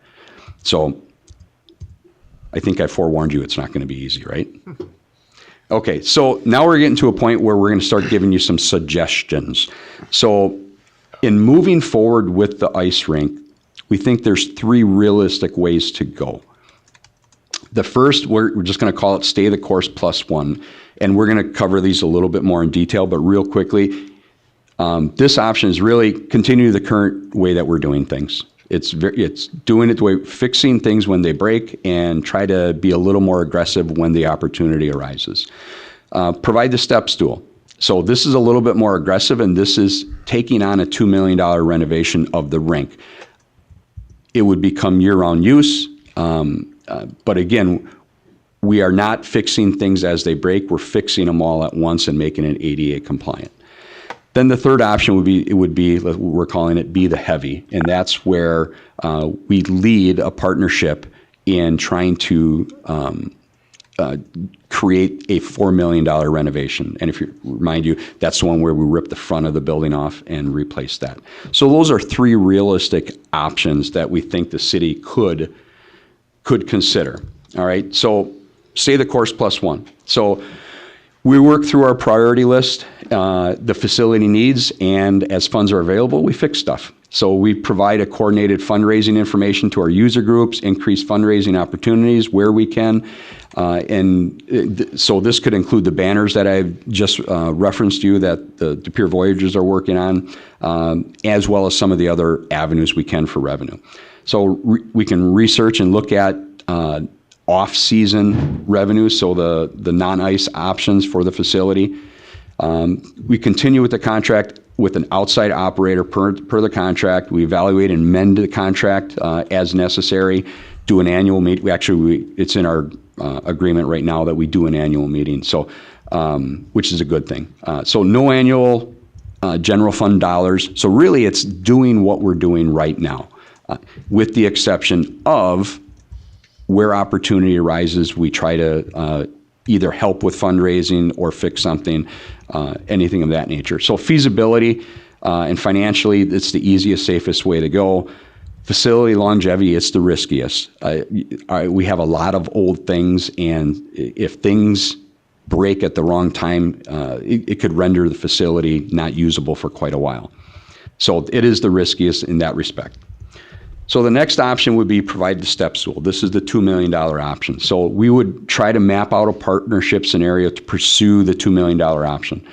So I think I forewarned you, it's not going to be easy, right? Okay, so now we're getting to a point where we're going to start giving you some suggestions. So in moving forward with the ice rink, we think there's 3 realistic ways to go. The first, we're just going to call it stay the course +1, and we're going to cover these a little bit more in detail, but real quickly, this option is really continue the current way that we're doing things. It's doing it the way, fixing things when they break, and try to be a little more aggressive when the opportunity arises. Provide the step stool. So this is a little bit more aggressive, and this is taking on a $2 million renovation of the rink. It would become year-round use, but again, we are not fixing things as they break. We're fixing them all at once and making it ADA compliant. Then the third option would be we're calling it be the heavy, and that's where we lead a partnership in trying to create a $4 million renovation. And if you remind you, that's the one where we rip the front of the building off and replace that. So those are 3 realistic options that we think the city could consider. All right, so stay the course +1. So we work through our priority list, the facility needs, and as funds are available, we fix stuff. So we provide a coordinated fundraising information to our user groups, increase fundraising opportunities where we can. So this could include the banners that I've just referenced to you that the De Pere Voyagers are working on, as well as some of the other avenues we can for revenue. So we can research and look at off-season revenue, so the non-ice options for the facility. We continue with the contract with an outside operator per the contract. We evaluate and amend the contract as necessary do an annual meet. It's in our agreement right now that we do an annual meeting, so which is a good thing. So no annual general fund dollars. So really, it's doing what we're doing right now, with the exception of where opportunity arises. We try to either help with fundraising or fix something, anything of that nature. So feasibility and financially, it's the easiest, safest way to go. Facility longevity, it's the riskiest. We have a lot of old things, and if things break at the wrong time, it could render the facility not usable for quite a while. So it is the riskiest in that respect. So the next option would be provide the step stool. This is the $2 million option. So we would try to map out a partnership scenario to pursue the $2 million option.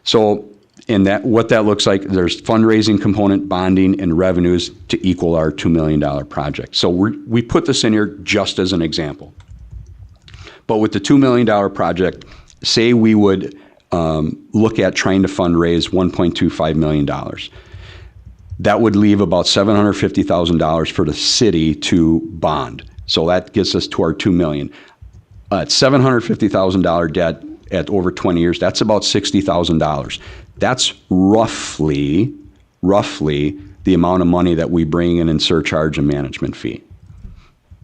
So what that looks like, there's fundraising component, bonding, and revenues to equal our $2 million project. So we put this in here just as an example. But with the $2 million project, say we would look at trying to fundraise $1.25 million. That would leave about $750,000 for the city to bond. So that gets us to our $2 million. At $750,000 debt at over 20 years, that's about $60,000. That's roughly the amount of money that we bring in surcharge and management fee.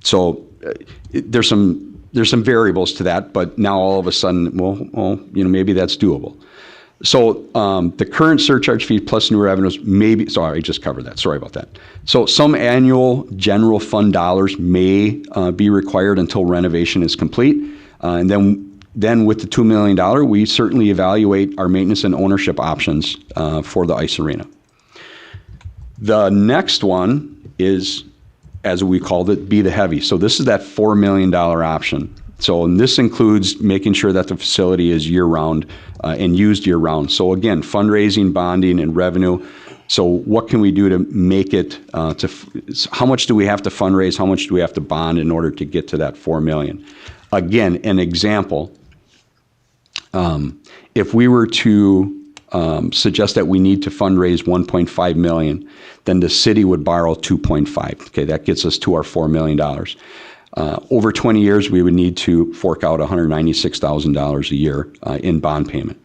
So there's some variables to that, but now all of a sudden, well, maybe that's doable. So the current surcharge fee plus new revenues I just covered that. Sorry about that. So some annual general fund dollars may be required until renovation is complete. And then with the $2 million, we certainly evaluate our maintenance and ownership options for the ice arena. The next one is, as we called it, be the heavy. So this is that $4 million option. So this includes making sure that the facility is year-round and used year-round. So again, fundraising, bonding, and revenue. So what can we do to make it, how much do we have to fundraise, how much do we have to bond in order to get to that $4 million? Again, an example, if we were to suggest that we need to fundraise $1.5 million, then the city would borrow $2.5. Okay, that gets us to our $4 million. Over 20 years, we would need to fork out $196,000 a year in bond payment.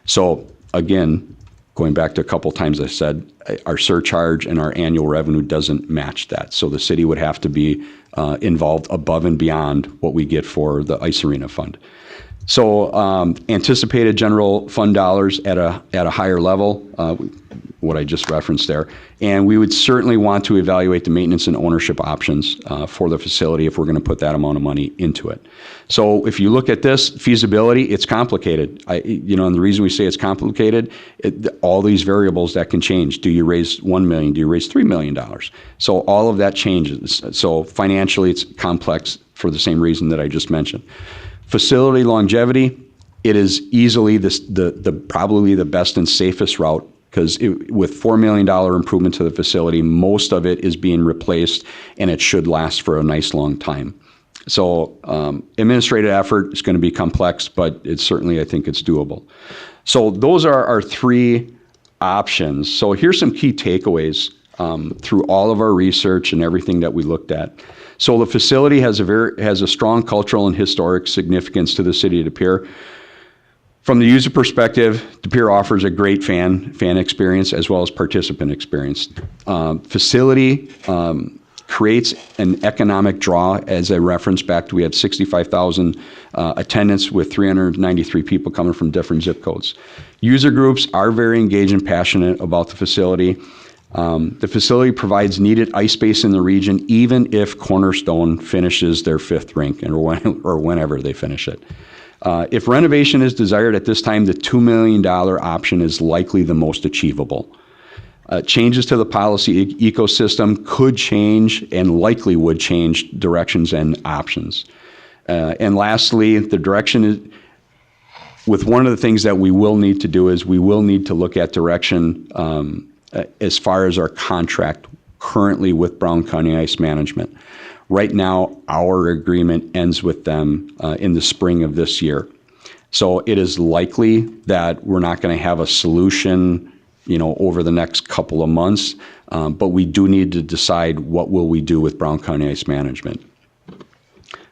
So again, going back to a couple times I said, our surcharge and our annual revenue doesn't match that. So the city would have to be involved above and beyond what we get for the ice arena fund. So anticipated general fund dollars at a higher level, what I just referenced there. And we would certainly want to evaluate the maintenance and ownership options for the facility if we're going to put that amount of money into it. So if you look at this, feasibility, it's complicated. And the reason we say it's complicated, all these variables that can change. Do you raise $1 million? Do you raise $3 million? So all of that changes. So financially, it's complex for the same reason that I just mentioned. Facility longevity, it is easily probably the best and safest route, because with $4 million improvement to the facility, most of it is being replaced, and it should last for a nice long time. So administrative effort is going to be complex, but it's certainly, I think it's doable. So those are our three options. So here's some key takeaways through all of our research and everything that we looked at. So the facility has a strong cultural and historic significance to the city of De Pere. From the user perspective, De Pere offers a great fan experience as well as participant experience. Facility creates an economic draw. As I referenced back to, we had 65,000 attendance with 393 people coming from different zip codes. User groups are very engaged and passionate about the facility. The facility provides needed ice space in the region, even if Cornerstone finishes their 5th rink or whenever they finish it. If renovation is desired at this time, the $2 million option is likely the most achievable. Changes to the policy ecosystem could change and likely would change directions and options. And lastly, the direction is, with one of the things that we will need to do is we will need to look at direction as far as our contract currently with Brown County Ice Management. Right now, our agreement ends with them in the spring of this year. So it is likely that we're not going to have a solution, over the next couple of months, but we do need to decide what will we do with Brown County Ice Management.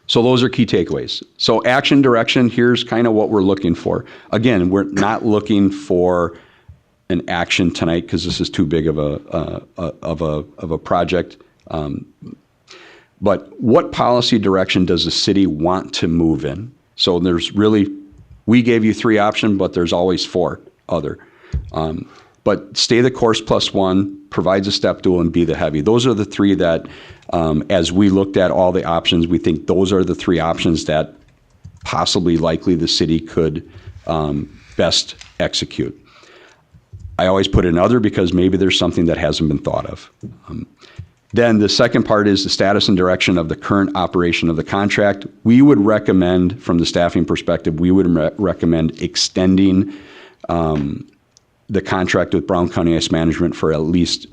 So those are key takeaways. So action direction, here's kind of what we're looking for. Again, we're not looking for an action tonight because this is too big of a project. But what policy direction does the city want to move in? So there's really, we gave you 3 options, but there's always 4 other. But stay the course +1, provides a step dual, and be the heavy. Those are the 3 that, as we looked at all the options, we think those are the 3 options that possibly likely the city could best execute. I always put in other because maybe there's something that hasn't been thought of. Then the second part is the status and direction of the current operation of the contract. We would recommend, from the staffing perspective, we would recommend extending the contract with Brown County Ice Management for at least,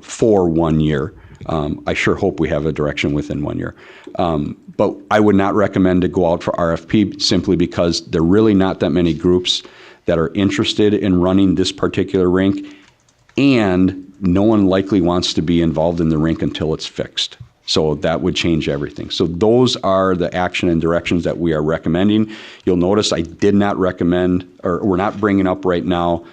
for 1 year. I sure hope we have a direction within 1 year. But I would not recommend to go out for RFP simply because there are really not that many groups that are interested in running this particular rink, and no one likely wants to be involved in the rink until it's fixed. So that would change everything. So those are the action and directions that we are recommending. You'll notice I did not recommend, or we're not bringing up right now,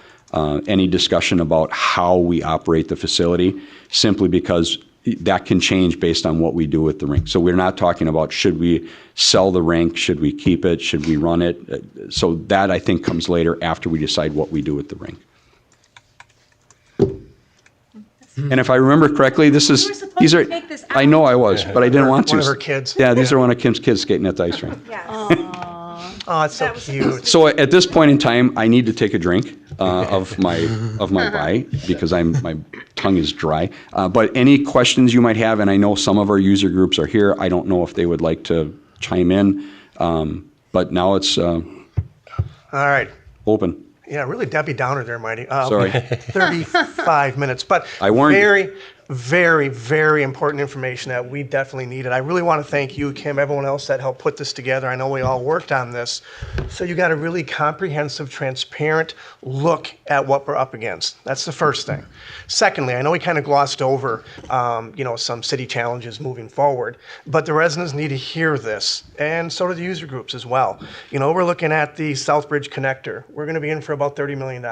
any discussion about how we operate the facility, simply because that can change based on what we do with the rink. So we're not talking about should we sell the rink, should we keep it, should we run it. So that I think comes later after we decide what we do with the rink. And if I remember correctly, these are, I know I was, but I didn't want to. One of her kids. Yeah, these are one of Kim's kids skating at the ice rink. Oh, it's so cute. So at this point in time, I need to take a drink of my bye because my tongue is dry. But any questions you might have, and I know some of our user groups are here. I don't know if they would like to chime in, but now it's All right. open. Yeah, really Debbie Downer there, Mighty. Sorry. 35 minutes, but I warned you. very, very, very important information that we definitely needed. I really want to thank you, Kim, everyone else that helped put this together. I know we all worked on this. So you got a really comprehensive, transparent look at what we're up against. That's the first thing. Secondly, I know we kind of glossed over, some city challenges moving forward, but the residents need to hear this, and so do the user groups as well. We're looking at the Southbridge connector. We're going to be in for about $30 million.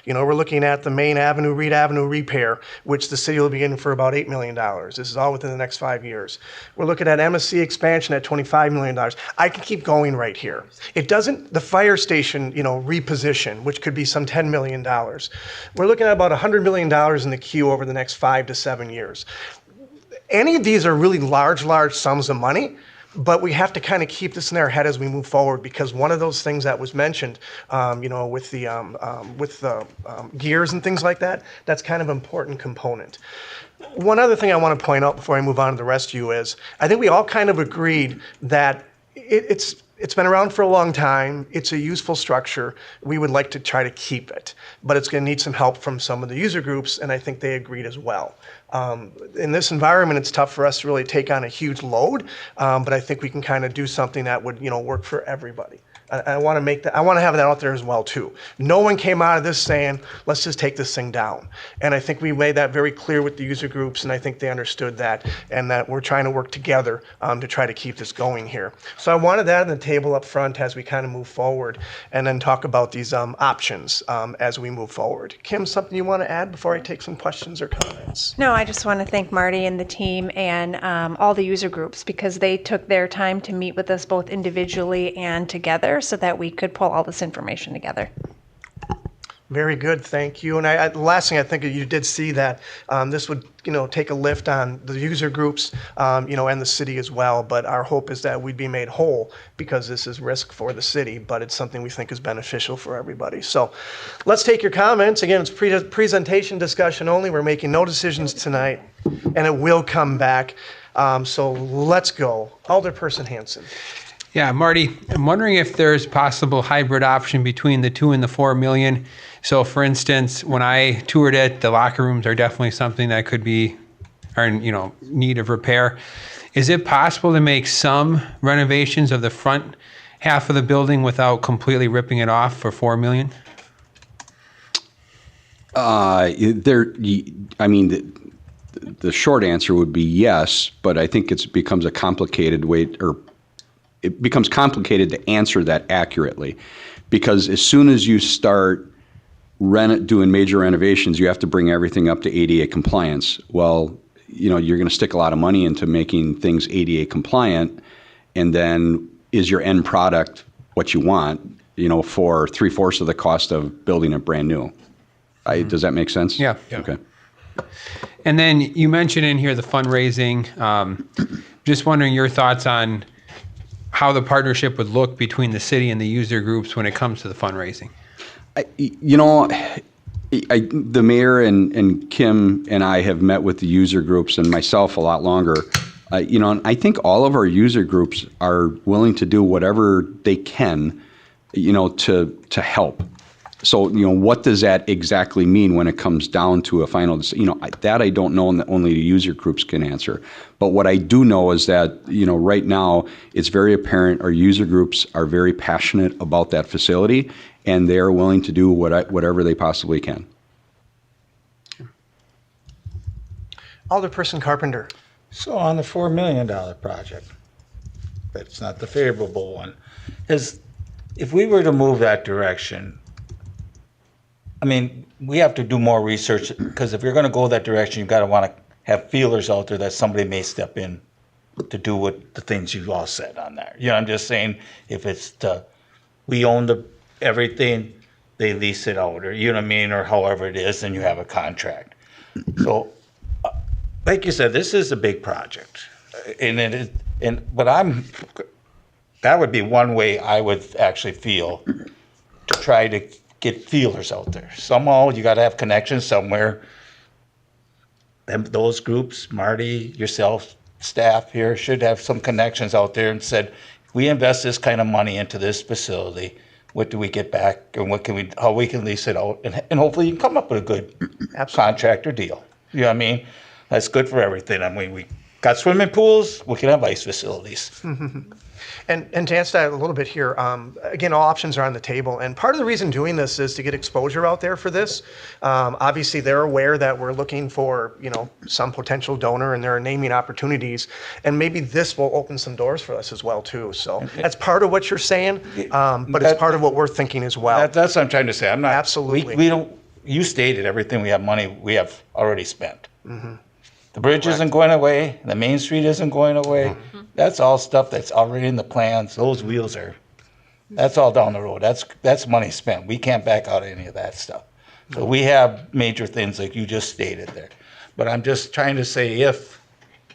We're looking at the Main Avenue, Reed Avenue repair, which the city will be in for about $8 million. This is all within the next 5 years. We're looking at MSC expansion at $25 million. I can keep going right here. It doesn't, the fire station, reposition, which could be some $10 million. We're looking at about $100 million in the queue over the next 5 to 7 years. Any of these are really large sums of money, but we have to kind of keep this in our head as we move forward, because one of those things that was mentioned, with the gears and things like that, that's kind of an important component. One other thing I want to point out before I move on to the rest of you is, I think we all kind of agreed that it's been around for a long time. It's a useful structure. We would like to try to keep it, but it's going to need some help from some of the user groups, and I think they agreed as well. In this environment, it's tough for us to really take on a huge load, but I think we can kind of do something that would, work for everybody. I want to have that out there as well too. No one came out of this saying, let's just take this thing down. And I think we made that very clear with the user groups, and I think they understood that, and that we're trying to work together to try to keep this going here. So I wanted that on the table up front as we kind of move forward, and then talk about these options as we move forward. Kim, something you want to add before I take some questions or comments? No, I just want to thank Marty and the team and all the user groups, because they took their time to meet with us both individually and together so that we could pull all this information together. Very good, thank you. And the last thing, I think you did see that this would, take a lift on the user groups, and the city as well. But our hope is that we'd be made whole, because this is risk for the city, but it's something we think is beneficial for everybody. So let's take your comments. Again, it's presentation discussion only. We're making no decisions tonight, and it will come back. So let's go. Alderperson Hanson. Yeah, Marty, I'm wondering if there's possible hybrid option between the 2 and the 4 million. So for instance, when I toured it, the locker rooms are definitely something that could be, or need of repair. Is it possible to make some renovations of the front half of the building without completely ripping it off for 4 million? The short answer would be yes, but I think it becomes a complicated way or it becomes complicated to answer that accurately, because as soon as you start doing major renovations, you have to bring everything up to ADA compliance. Well, you're going to stick a lot of money into making things ADA compliant, and then is your end product what you want, for 3/4 of the cost of building it brand new? Does that make sense? Yeah. Okay. And then you mentioned in here the fundraising. Just wondering your thoughts on how the partnership would look between the city and the user groups when it comes to the fundraising. The mayor and Kim and I have met with the user groups, and myself a lot longer. And I think all of our user groups are willing to do whatever they can, to help. So, what does that exactly mean when it comes down to a final decision? That I don't know, and that only the user groups can answer. But what I do know is that, right now, it's very apparent our user groups are very passionate about that facility, and they are willing to do whatever they possibly can. Alderperson Carpenter. So on the $4 million project, that's not the favorable one, if we were to move that direction, we have to do more research, because if you're going to go that direction, you've got to want to have feelers out there that somebody may step in to do what the things you all said on there. I'm just saying, if it's we own everything, they lease it out, or or however it is, and you have a contract. So, like you said, this is a big project, but that would be one way I would actually feel to try to get feelers out there. Somehow you got to have connections somewhere. Those groups, Marty, yourself, staff here should have some connections out there, and said, if we invest this kind of money into this facility, what do we get back, and how we can lease it out, and hopefully you can come up with a good contract or deal. You know what I mean? That's good for everything. We got swimming pools, we can have ice facilities. And to answer that a little bit here, again, all options are on the table. And part of the reason doing this is to get exposure out there for this. Obviously, they're aware that we're looking for, some potential donor, and there are naming opportunities. And maybe this will open some doors for us as well, too. So that's part of what you're saying, but it's part of what we're thinking as well. That's what I'm trying to say. I'm not. Absolutely. We don't. You stated everything we have already spent. The bridge isn't going away. The Main Street isn't going away. That's all stuff that's already in the plans. Those wheels that's all down the road. That's money spent. We can't back out of any of that stuff. So we have major things like you just stated there. But I'm just trying to say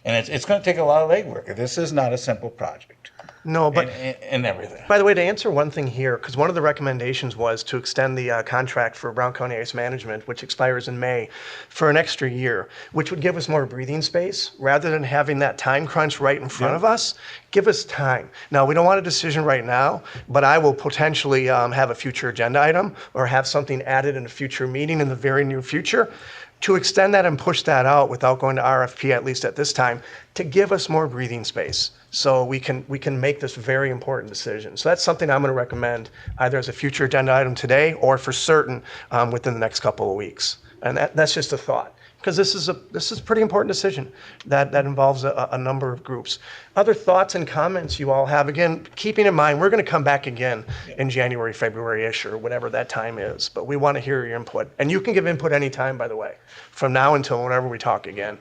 and it's going to take a lot of legwork. This is not a simple project. No, but and everything. By the way, to answer one thing here, because one of the recommendations was to extend the contract for Brown County Ice Management, which expires in May, for an extra year, which would give us more breathing space. Rather than having that time crunch right in front of us, give us time. Now, we don't want a decision right now, but I will potentially have a future agenda item or have something added in a future meeting in the very near future to extend that and push that out without going to RFP, at least at this time, to give us more breathing space so we can make this very important decision. So that's something I'm going to recommend either as a future agenda item today or for certain within the next couple of weeks. And that's just a thought, because this is a pretty important decision that involves a number of groups. Other thoughts and comments you all have, again, keeping in mind, we're going to come back again in January, February-ish, or whatever that time is, but we want to hear your input. And you can give input anytime, by the way, from now until whenever we talk again.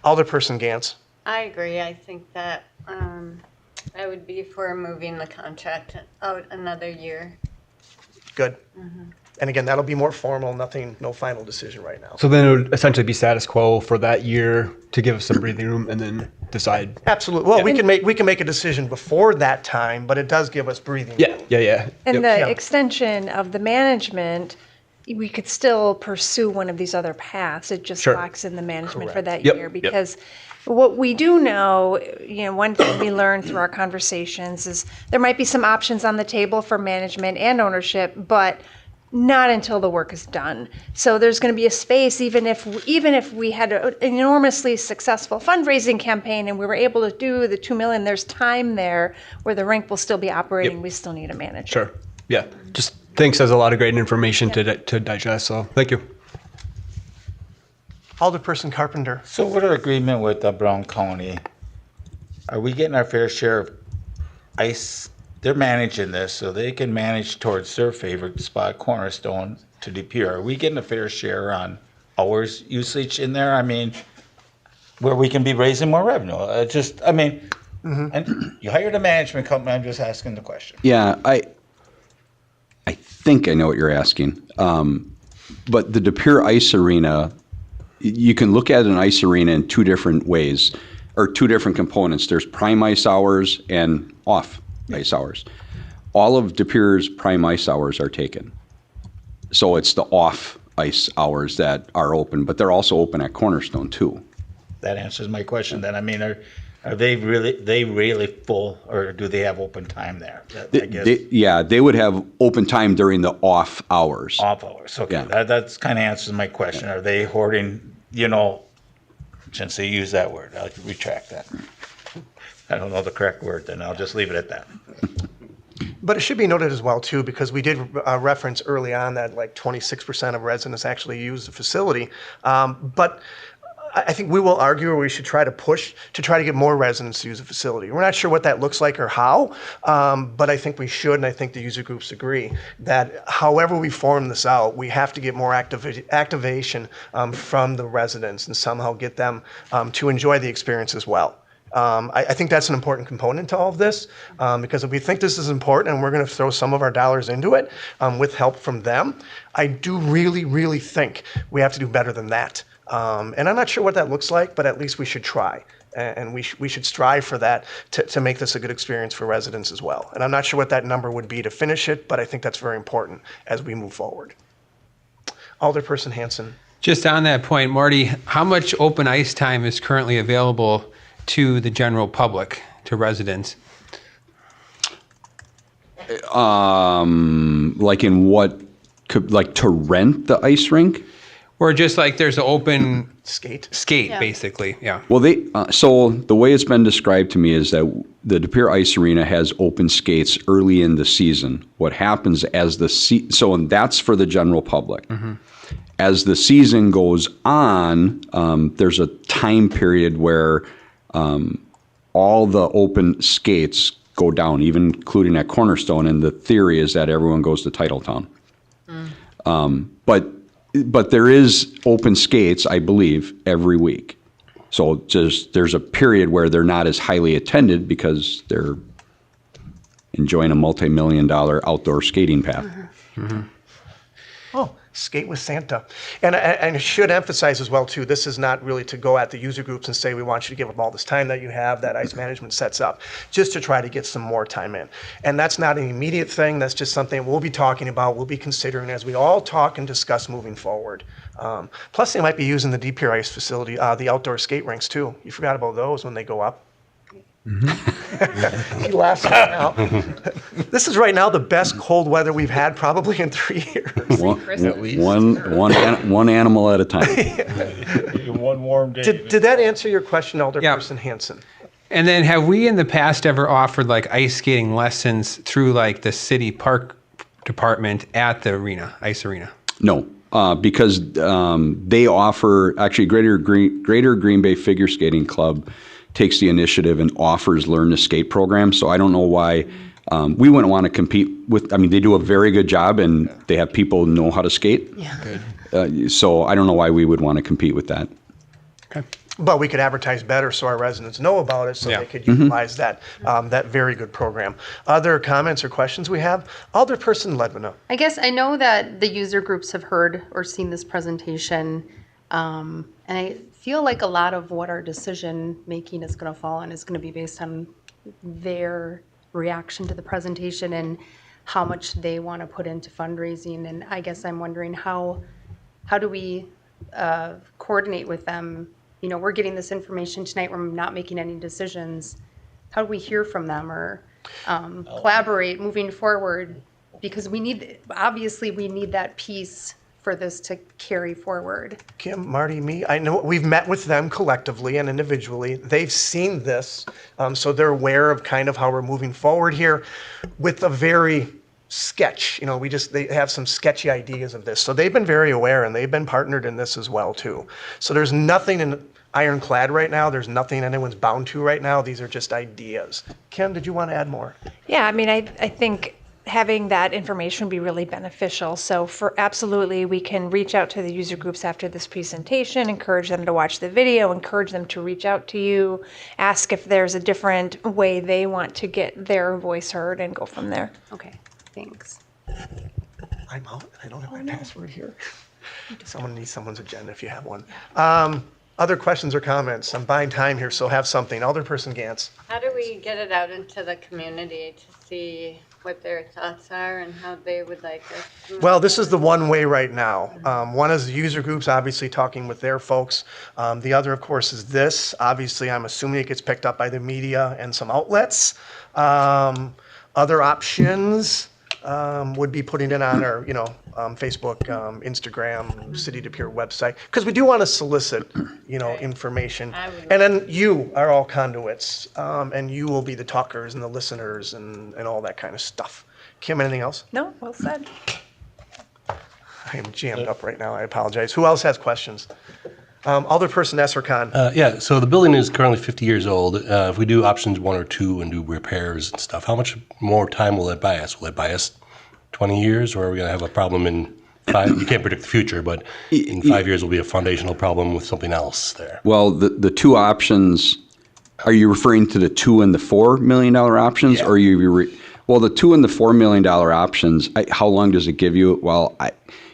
Alderperson Gantz. I agree. I think that I would be for moving the contract out another year. Good. And again, that'll be more formal, no final decision right now. So then it would essentially be status quo for that year to give us some breathing room and then decide. Absolutely. Well, we can make a decision before that time, but it does give us breathing room. Yeah. And the extension of the management, we could still pursue one of these other paths. It just locks in the management for that year, because what we do know, one thing we learned through our conversations is there might be some options on the table for management and ownership, but not until the work is done. So there's going to be a space, even if we had an enormously successful fundraising campaign and we were able to do the $2 million, there's time there where the rink will still be operating. We still need a manager. Sure. Yeah. Just thanks. Has a lot of great information to digest. So thank you. Alderperson Carpenter. So what our agreement with Brown County, are we getting our fair share of ICE, they're managing this, so they can manage towards their favorite spot, Cornerstone to De Pere. Are we getting a fair share on hours usage in there? I mean, where we can be raising more revenue. And you hired a management company. I'm just asking the question. Yeah, I think I know what you're asking. But the De Pere Ice Arena, you can look at an ice arena in two different ways, or two different components. There's prime ice hours and off ice hours. All of De Pere's prime ice hours are taken. So it's the off ice hours that are open, but they're also open at Cornerstone too. That answers my question then. I mean, are they really full, or do they have open time there? I guess. They would have open time during the off hours. Off hours, okay. Yeah. That's kind of answers my question. Are they hoarding, since they use that word, I'll retract that. I don't know the correct word, then I'll just leave it at that. But it should be noted as well, too, because we did reference early on that like 26% of residents actually use the facility. But I think we will argue, or we should try to push to try to get more residents to use the facility. We're not sure what that looks like or how, but I think we should, and I think the user groups agree that however we form this out, we have to get more activation from the residents and somehow get them to enjoy the experience as well. I think that's an important component to all of this, because if we think this is important and we're going to throw some of our dollars into it with help from them, I do really, really think we have to do better than that. And I'm not sure what that looks like, but at least we should try. And we should strive for that to make this a good experience for residents as well. And I'm not sure what that number would be to finish it, but I think that's very important as we move forward. Alderperson Hanson. Just on that point, Marty, how much open ice time is currently available to the general public, to residents? Like in what, like to rent the ice rink? Or just like there's an open Skate. Yeah. basically, yeah. Well, so the way it's been described to me is that the De Pere Ice Arena has open skates early in the season. What happens as and that's for the general public. Mm-hmm. As the season goes on, there's a time period where all the open skates go down, even including at Cornerstone, and the theory is that everyone goes to Titletown. But there is open skates, I believe, every week. So there's a period where they're not as highly attended because they're enjoying a multi-million-dollar outdoor skating path. Mm-hmm. Mm-hmm. Oh, skate with Santa. And I should emphasize as well, too, this is not really to go at the user groups and say we want you to give them all this time that you have, that ice management sets up, just to try to get some more time in. And that's not an immediate thing. That's just something we'll be talking about, we'll be considering as we all talk and discuss moving forward. Plus, they might be using the DPR ice facility, the outdoor skate rinks, too. You forgot about those when they go up. Mm-hmm. He laughs right now. This is right now the best cold weather we've had probably in 3 years. One animal at a time. One warm day. Did that answer your question, Alderperson Hanson? And then have we in the past ever offered like ice skating lessons through like the city park department at the arena, ice arena? No, because they offer, actually Greater Green Bay Figure Skating Club takes the initiative and offers Learn to Skate programs. So I don't know why we wouldn't want to compete with, they do a very good job and they have people know how to skate. Yeah. Good. So I don't know why we would want to compete with that. Okay. But we could advertise better so our residents know about it, so they could utilize that very good program. Other comments or questions we have? Alderperson Ledwina. I guess I know that the user groups have heard or seen this presentation, and I feel like a lot of what our decision making is going to fall on is going to be based on their reaction to the presentation and how much they want to put into fundraising. And I guess I'm wondering how do we coordinate with them? We're getting this information tonight. We're not making any decisions. How do we hear from them or collaborate moving forward? Because we need that piece for this to carry forward. Kim, Marty, me, I know we've met with them collectively and individually. They've seen this, so they're aware of kind of how we're moving forward here with a very sketch. They have some sketchy ideas of this. So they've been very aware and they've been partnered in this as well too. So there's nothing ironclad right now. There's nothing anyone's bound to right now. These are just ideas. Kim, did you want to add more? Yeah, I mean, I think having that information would be really beneficial. So for absolutely, we can reach out to the user groups after this presentation, encourage them to watch the video, encourage them to reach out to you, ask if there's a different way they want to get their voice heard, and go from there. Okay, thanks. I'm out. I don't have my password here. Someone needs someone's agenda if you have one. Other questions or comments? I'm buying time here, so have something. Alderperson Gantz. How do we get it out into the community to see what their thoughts are and how they would like us to? Well, this is the one way right now. One is the user groups, obviously talking with their folks. The other, of course, is this. Obviously, I'm assuming it gets picked up by the media and some outlets. Other options would be putting it on our, Facebook, Instagram, City to Pier website, because we do want to solicit, information. And then you are all conduits, and you will be the talkers and the listeners and all that kind of stuff. Kim, anything else? No, well said. I am jammed up right now. I apologize. Who else has questions? Alderperson Esserkan. Yeah, so the building is currently 50 years old. If we do options 1 or 2 and do repairs and stuff, how much more time will that buy us? Will it buy us 20 years, or are we going to have a problem in 5? You can't predict the future, but in 5 years will be a foundational problem with something else there. Well, the two options, are you referring to the $2 and the $4 million options? Yeah. Or well, the $2 and the $4 million options, how long does it give you? Well,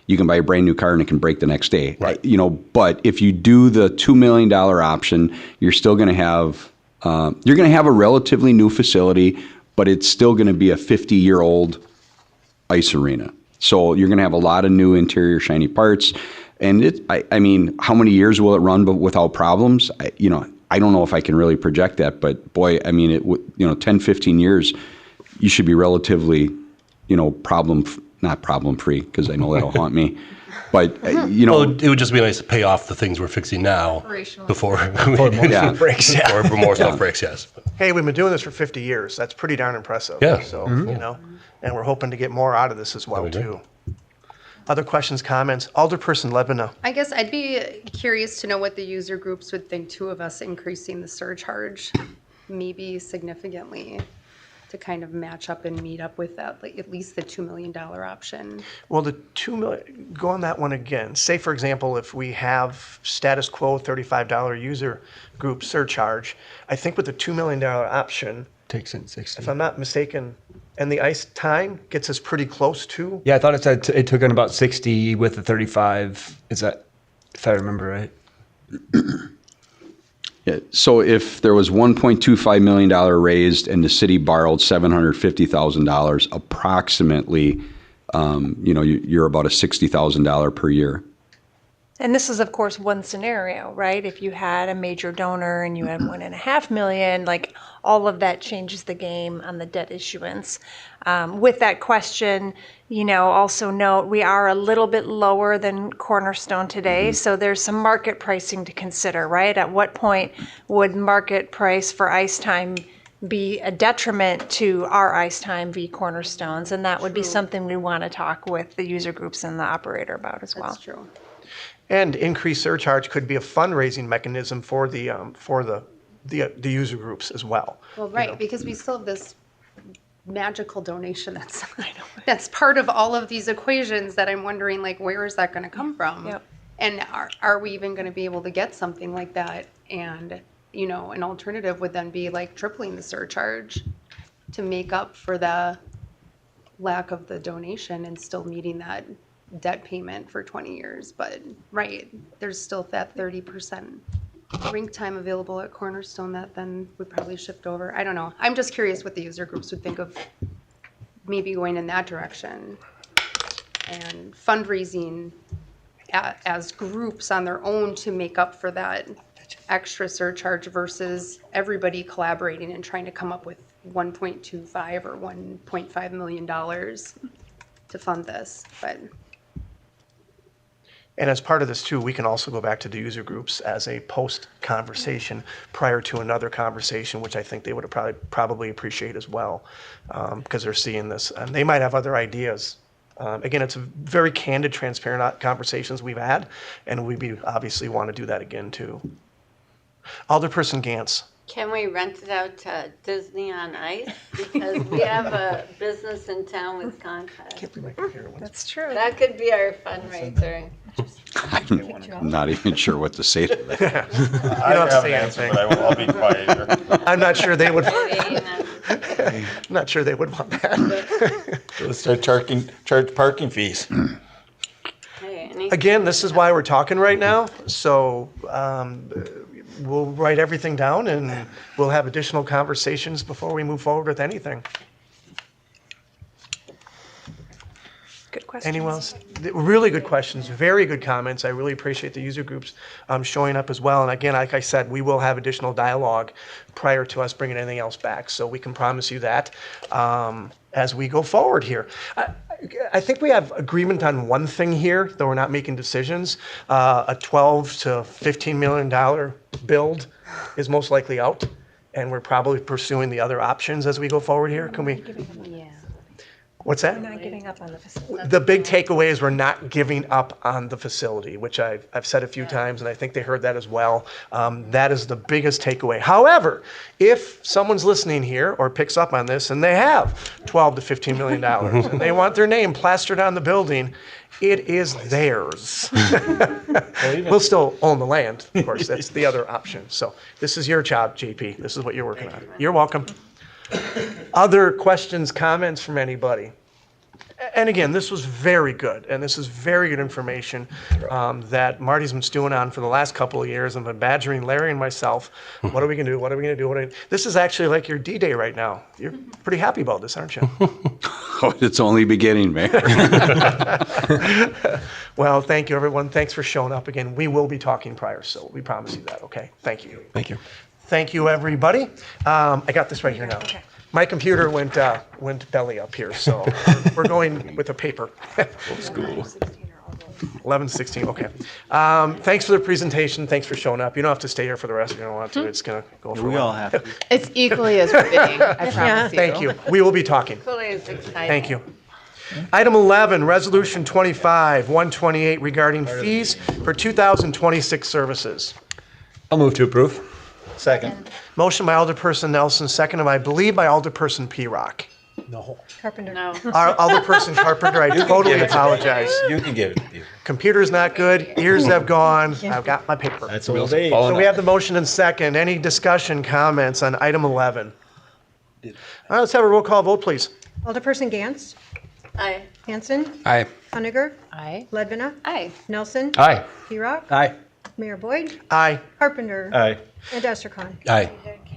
you can buy a brand new car and it can break the next day. Right. But if you do the $2 million option, you're still going to have, a relatively new facility, but it's still going to be a 50-year-old ice arena. So you're going to have a lot of new interior shiny parts. And I mean, how many years will it run but without problems? I don't know if I can really project that, but boy, I mean, 10, 15 years, you should be relatively, not problem free, because I know that'll haunt me. But, Well, it would just be nice to pay off the things we're fixing now before Yeah. breaks, yeah. Before more stuff breaks, yes. Hey, we've been doing this for 50 years. That's pretty darn impressive. Yeah. So, and we're hoping to get more out of this as well, too. Other questions, comments? Alderperson Lebena. I guess I'd be curious to know what the user groups would think too of us increasing the surcharge, maybe significantly, to kind of match up and meet up with that, like at least the $2 million option. Well, the $2 million, go on that one again. Say, for example, if we have status quo $35 user group surcharge, I think with the $2 million option, Takes in 60. if I'm not mistaken, and the ice time gets us pretty close to. Yeah, I thought it said it took in about 60 with the 35. Is that, if I remember right? Yeah, so if there was $1.25 million raised and the city borrowed $750,000, approximately, you're about a $60,000 per year. And this is, of course, one scenario, right? If you had a major donor and you had $1.5 million, like all of that changes the game on the debt issuance. With that question, also note we are a little bit lower than Cornerstone today, so there's some market pricing to consider, right? At what point would market price for ice time be a detriment to our ice time v. Cornerstone's? And that would be something we want to talk with the user groups and the operator about as well. That's true. And increased surcharge could be a fundraising mechanism for the user groups as well. Well, right, because we still have this magical donation that's part of all of these equations that I'm wondering, like, where is that going to come from? Yep. And are we even going to be able to get something like that? And, an alternative would then be like tripling the surcharge to make up for the lack of the donation and still meeting that debt payment for 20 years. But, right, there's still that 30% rink time available at Cornerstone that then would probably shift over. I don't know. I'm just curious what the user groups would think of maybe going in that direction and fundraising as groups on their own to make up for that extra surcharge versus everybody collaborating and trying to come up with $1.25 or $1.5 million to fund this. But And as part of this too, we can also go back to the user groups as a post conversation prior to another conversation, which I think they would probably appreciate as well, because they're seeing this and they might have other ideas. Again, it's a very candid, transparent conversations we've had, and we obviously want to do that again too. Alderperson Gantz. Can we rent it out to Disney on Ice? Because we have a business in town with contacts. That's true. That could be our fundraiser. I'm not even sure what to say to that. You don't have to say anything. I'll be quiet. I'm not sure they would. Maybe I'm not sure they would want that. Let's start charging parking fees. Hey, any- Again, this is why we're talking right now. So we'll write everything down and we'll have additional conversations before we move forward with anything. Good question. Anyone else? Really good questions, very good comments. I really appreciate the user groups showing up as well. And again, like I said, we will have additional dialogue prior to us bringing anything else back. So we can promise you that as we go forward here. I think we have agreement on one thing here, though we're not making decisions. A $12 to $15 million build is most likely out, and we're probably pursuing the other options as we go forward here. Can we? Yeah. What's that? We're not giving up on the facility. The big takeaway is we're not giving up on the facility, which I've said a few times, and I think they heard that as well. That is the biggest takeaway. However, if someone's listening here or picks up on this and they have $12 to $15 million and they want their name plastered on the building, it is theirs. We'll still own the land, of course. That's the other option. So this is your job, JP. This is what you're working on. You're welcome. Other questions, comments from anybody? And again, this was very good, and this is very good information that Marty's been stewing on for the last couple of years and been badgering Larry and myself. What are we going to do? What are we going to do? This is actually like your D-Day right now. You're pretty happy about this, aren't you? Oh, it's only beginning, man. Well, thank you, everyone. Thanks for showing up again. We will be talking prior, so we promise you that, okay? Thank you. Thank you. Thank you, everybody. I got this right here now. My computer went belly up here, so we're going with a paper. School. 11:16, okay. Thanks for the presentation. Thanks for showing up. You don't have to stay here for the rest if you don't want to. It's going to go for a We while. all have to. It's equally as riveting, I promise you. Thank you. We will be talking. Equally as exciting. Thank you. Item 11, Resolution 25-128 regarding fees for 2026 services. I'll move to approve. Second. Motion by Alderperson Nelson, seconded, I believe, by Alderperson P-Rock. Carpenter. No. Alderperson Carpenter, I totally apologize. You can give it to you. Computer's not good, ears have gone, I've got my paper. That's old age. So we have the motion and second. Any discussion, comments on item 11? All right, let's have a roll call vote, please. Alderperson Gantz. Aye. Hanson. Aye. Hunniger. Aye. Ledvina. Aye. Nelson. Aye. P-Rock. Aye. Mayor Boyd. Aye. Carpenter. Aye. And Estercon. Aye.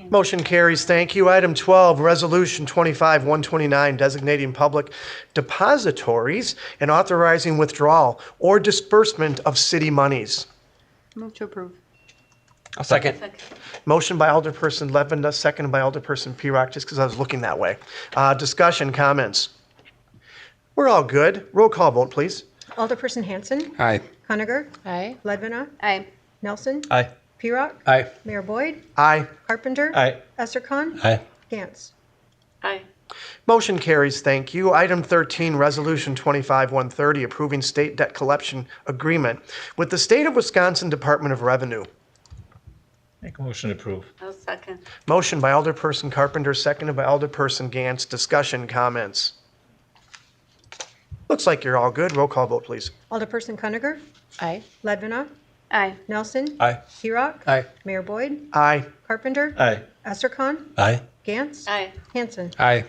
Motion carries. Thank you. Item 12, Resolution 25-129, designating public depositories and authorizing withdrawal or disbursement of city monies. Move to approve. I'll second. Motion by Alderperson Ledvina, seconded by Alderperson P-Rock, just because I was looking that way. Discussion, comments? We're all good. Roll call vote, please. Alderperson Hanson. Aye. Hunniger. Aye. Ledvina. Aye. Nelson. Aye. P-Rock. Aye. Mayor Boyd. Aye. Carpenter. Aye. Estercon. Aye. Gantz. Aye. Motion carries. Thank you. Item 13, Resolution 25-130, approving state debt collection agreement with the State of Wisconsin Department of Revenue. Make a motion to approve. I'll second. Motion by Alderperson Carpenter, seconded by Alderperson Gantz. Discussion, comments? Looks like you're all good. Roll call vote, please. Alderperson Hunniger. Aye. Ledvina. Aye. Nelson. Aye. P-Rock. Aye. Mayor Boyd. Aye. Carpenter. Aye. Estercon. Aye. Gantz. Aye. Hanson. Aye.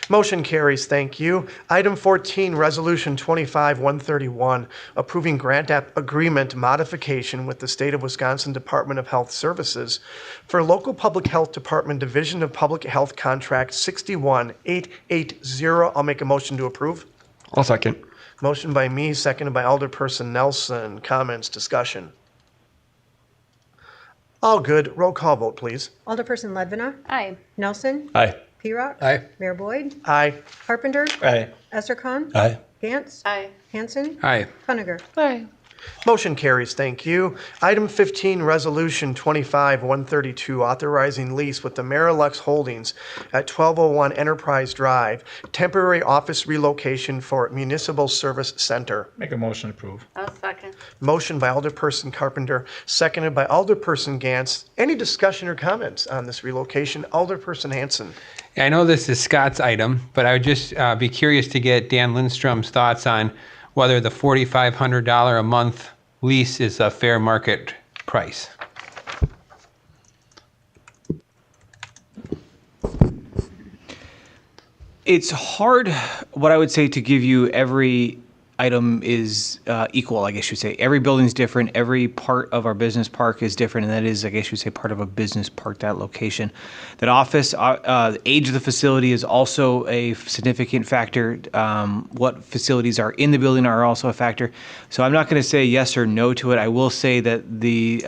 Motion carries. Thank you. Item 14, Resolution 25-131, approving grant agreement modification with the State of Wisconsin Department of Health Services for local public health department Division of Public Health Contract 61880. I'll make a motion to approve. I'll second. Motion by me, seconded by Alderperson Nelson. Comments, discussion? All good. Roll call vote, please. Alderperson Ledvina. Aye. Nelson. Aye. P-Rock. Aye. Mayor Boyd. Aye. Carpenter. Aye. Estercon. Aye. Gantz. Aye. Hanson. Aye. Hunniger. Aye. Motion carries, thank you. Item 15, Resolution 25-132, authorizing lease with the Amerilux Holdings at 1201 Enterprise Drive, temporary office relocation for Municipal Service Center. Make a motion to approve. I'll second. Motion by Alderperson Carpenter, seconded by Alderperson Gantz. Any discussion or comments on this relocation? Alderperson Hanson. I know this is Scott's item, but I would just be curious to get Dan Lindstrom's thoughts on whether the $4,500 a month lease is a fair market price. It's hard, what I would say, to give you every item is equal, I guess you'd say. Every building's different. Every part of our business park is different, and that is, I guess you'd say, part of a business park, that location. That office, the age of the facility is also a significant factor. What facilities are in the building are also a factor. So I'm not going to say yes or no to it. I will say that the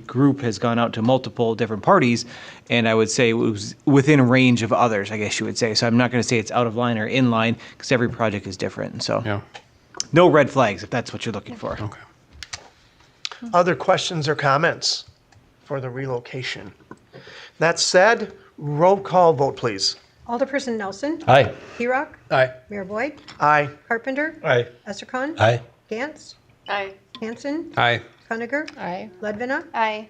group has gone out to multiple different parties, and I would say it was within range of others, I guess you would say. So I'm not going to say it's out of line or in line, because every project is different. And so Yeah. no red flags, if that's what you're looking for. Okay. Other questions or comments for the relocation? That said, roll call vote, please. Alderperson Nelson. Aye. P-Rock. Aye. Mayor Boyd. Aye. Carpenter. Aye. Essercon. Aye. Gantz. Aye. Hanson. Aye. Cuniger. Aye. Ledvina. Aye.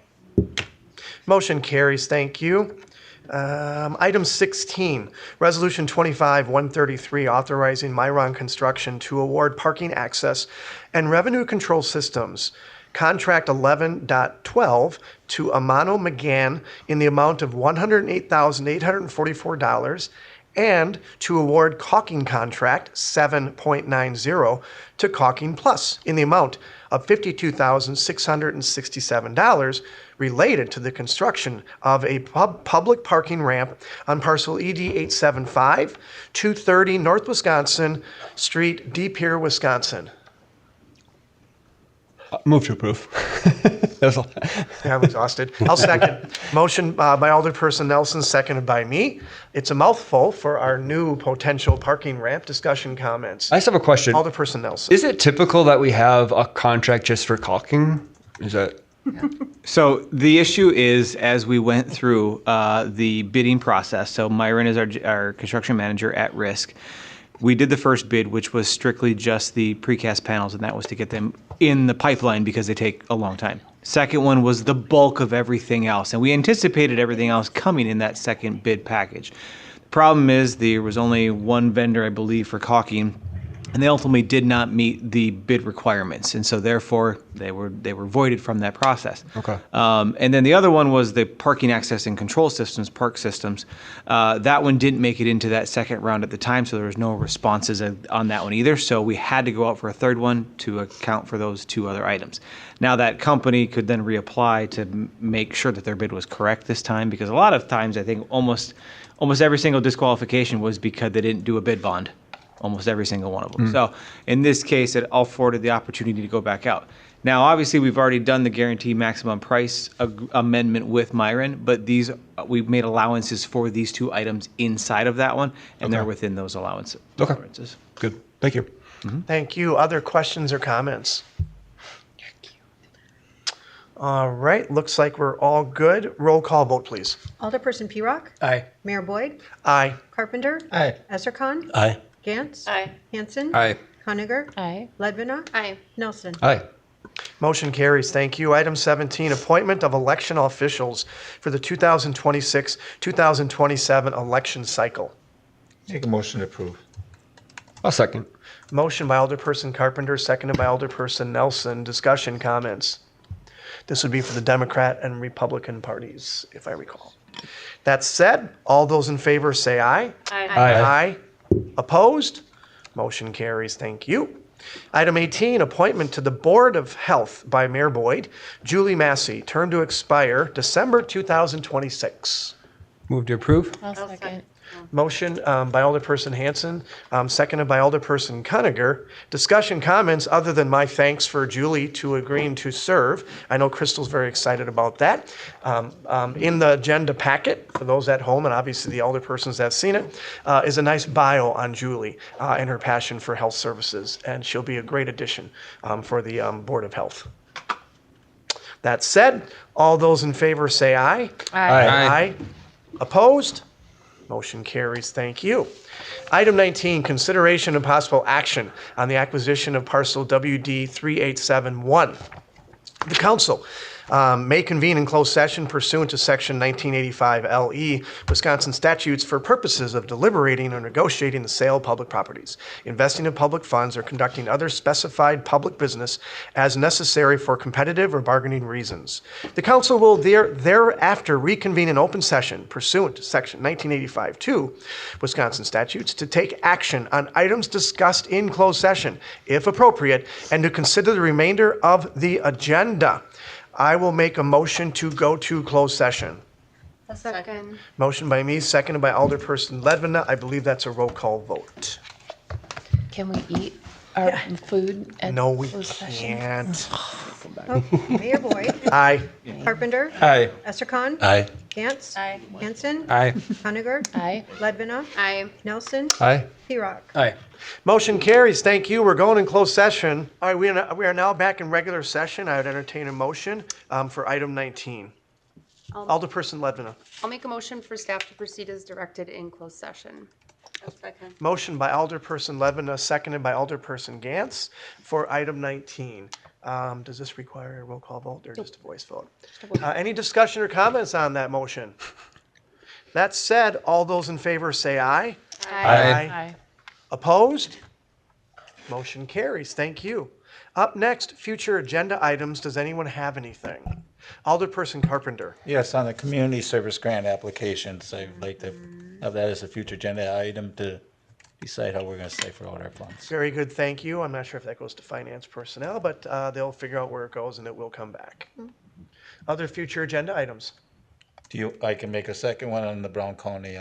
Motion carries, thank you. Item 16, Resolution 25-133, authorizing Miron Construction to award parking access and revenue control systems, Contract 11.12 to Amano McGann in the amount of $108,844, and to award Caulking Contract 7.90 to Caulking Plus in the amount of $52,667 related to the construction of a public parking ramp on parcel ED 875, 230 North Wisconsin Street, De Pere, Wisconsin. Move to approve. That's all. Yeah, I'm exhausted. I'll second. Motion by Alderperson Nelson, seconded by me. It's a mouthful for our new potential parking ramp. Discussion, comments. I just have a question. Alderperson Nelson. Is it typical that we have a contract just for caulking? Is that? So the issue is, as we went through the bidding process, so Miron is our construction manager at risk. We did the first bid, which was strictly just the precast panels, and that was to get them in the pipeline because they take a long time. Second one was the bulk of everything else, and we anticipated everything else coming in that second bid package. The problem is there was only one vendor, I believe, for caulking, and they ultimately did not meet the bid requirements, and so therefore they were voided from that process. Okay. And then the other one was the parking access and control systems, PARCS systems. That one didn't make it into that second round at the time, so there was no responses on that one either. So we had to go out for a third one to account for those two other items. Now that company could then reapply to make sure that their bid was correct this time, because a lot of times I think almost every single disqualification was because they didn't do a bid bond. Almost every single one of them. So in this case, it afforded the opportunity to go back out. Now, obviously, we've already done the guarantee maximum price amendment with Miron, but we've made allowances for these two items inside of that one, and they're within those allowances. Tolerances. Good. Thank you. Thank you. Other questions or comments? All right, looks like we're all good. Roll call vote, please. Alderperson P-Rock. Aye. Mayor Boyd. Aye. Carpenter. Aye. Essercon. Aye. Gantz. Aye. Hanson. Aye. Cuniger. Aye. Ledvina. Aye. Nelson. Aye. Motion carries. Thank you. Item 17, appointment of election officials for the 2026-2027 election cycle. Make a motion to approve. I'll second. Motion by Alderperson Carpenter, seconded by Alderperson Nelson. Discussion, comments. This would be for the Democrat and Republican parties, if I recall. That said, all those in favor say aye. Aye. Aye. Opposed? Motion carries. Thank you. Item 18, appointment to the Board of Health by Mayor Boyd. Julie Massey, term to expire December 2026. Move to approve. I'll second. Motion by Alderperson Hanson, seconded by Alderperson Cuniger. Discussion, comments, other than my thanks for Julie to agreeing to serve. I know Crystal's very excited about that. In the agenda packet, for those at home, and obviously the alderpersons that have seen it, is a nice bio on Julie and her passion for health services, and she'll be a great addition for the Board of Health. That said, all those in favor say aye. Aye. Opposed? Motion carries. Thank you. Item 19, consideration and possible action on the acquisition of parcel WD-387-1. The council may convene in closed session pursuant to Section 1985 LE, Wisconsin statutes for purposes of deliberating or negotiating the sale of public properties, investing of public funds, or conducting other specified public business as necessary for competitive or bargaining reasons. The council will thereafter reconvene in open session pursuant to Section 1985-2 Wisconsin statutes to take action on items discussed in closed session, if appropriate, and to consider the remainder of the agenda. I will make a motion to go to closed session. A second. Motion by me, seconded by Alderperson Ledvina. I believe that's a roll call vote. Can we eat our food at No, we closed session? can't. Mayor Boyd. Aye. Carpenter. Aye. Estercon. Aye. Gantz. Aye. Hanson. Aye. Cuniger. Aye. Ledvina. Aye. Nelson. Aye. P-Rock. Aye. Motion carries. Thank you. We're going in closed session. All right, we are now back in regular session. I would entertain a motion for item 19. Alderperson Ledvina. I'll make a motion for staff to proceed as directed in closed session. A second. Motion by Alderperson Ledvina, seconded by Alderperson Gantz for item 19. Does this require a roll call vote or just a voice vote? Any discussion or comments on that motion? That said, all those in favor say aye. Aye. Opposed? Motion carries. Thank you. Up next, future agenda items. Does anyone have anything? Alderperson Carpenter. Yes, on the community service grant applications, I'd like to have that as a future agenda item to decide how we're going to cipher out our funds. Very good, thank you. I'm not sure if that goes to finance personnel, but they'll figure out where it goes and it will come back. Other future agenda items? I can make a second one on the Brown County,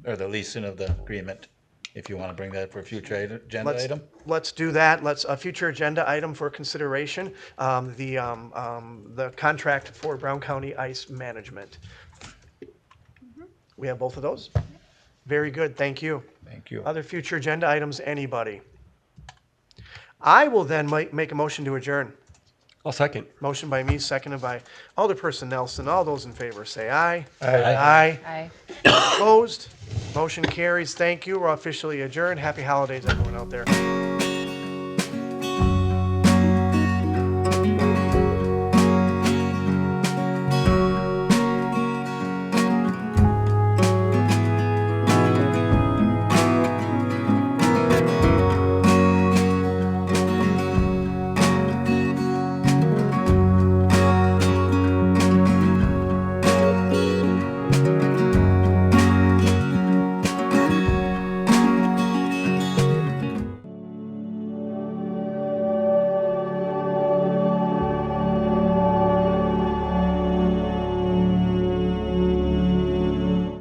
or the leasing of the agreement, if you want to bring that for a future agenda item. Let's do that. Let's, a future agenda item for consideration, the contract for Brown County ice management. We have both of those? Very good, thank you. Thank you. Other future agenda items, anybody? I will then make a motion to adjourn. I'll second. Motion by me, seconded by Alderperson Nelson. All those in favor say aye. Aye. Aye. Aye. Opposed? Motion carries. Thank you. We're officially adjourned. Happy holidays, everyone out there.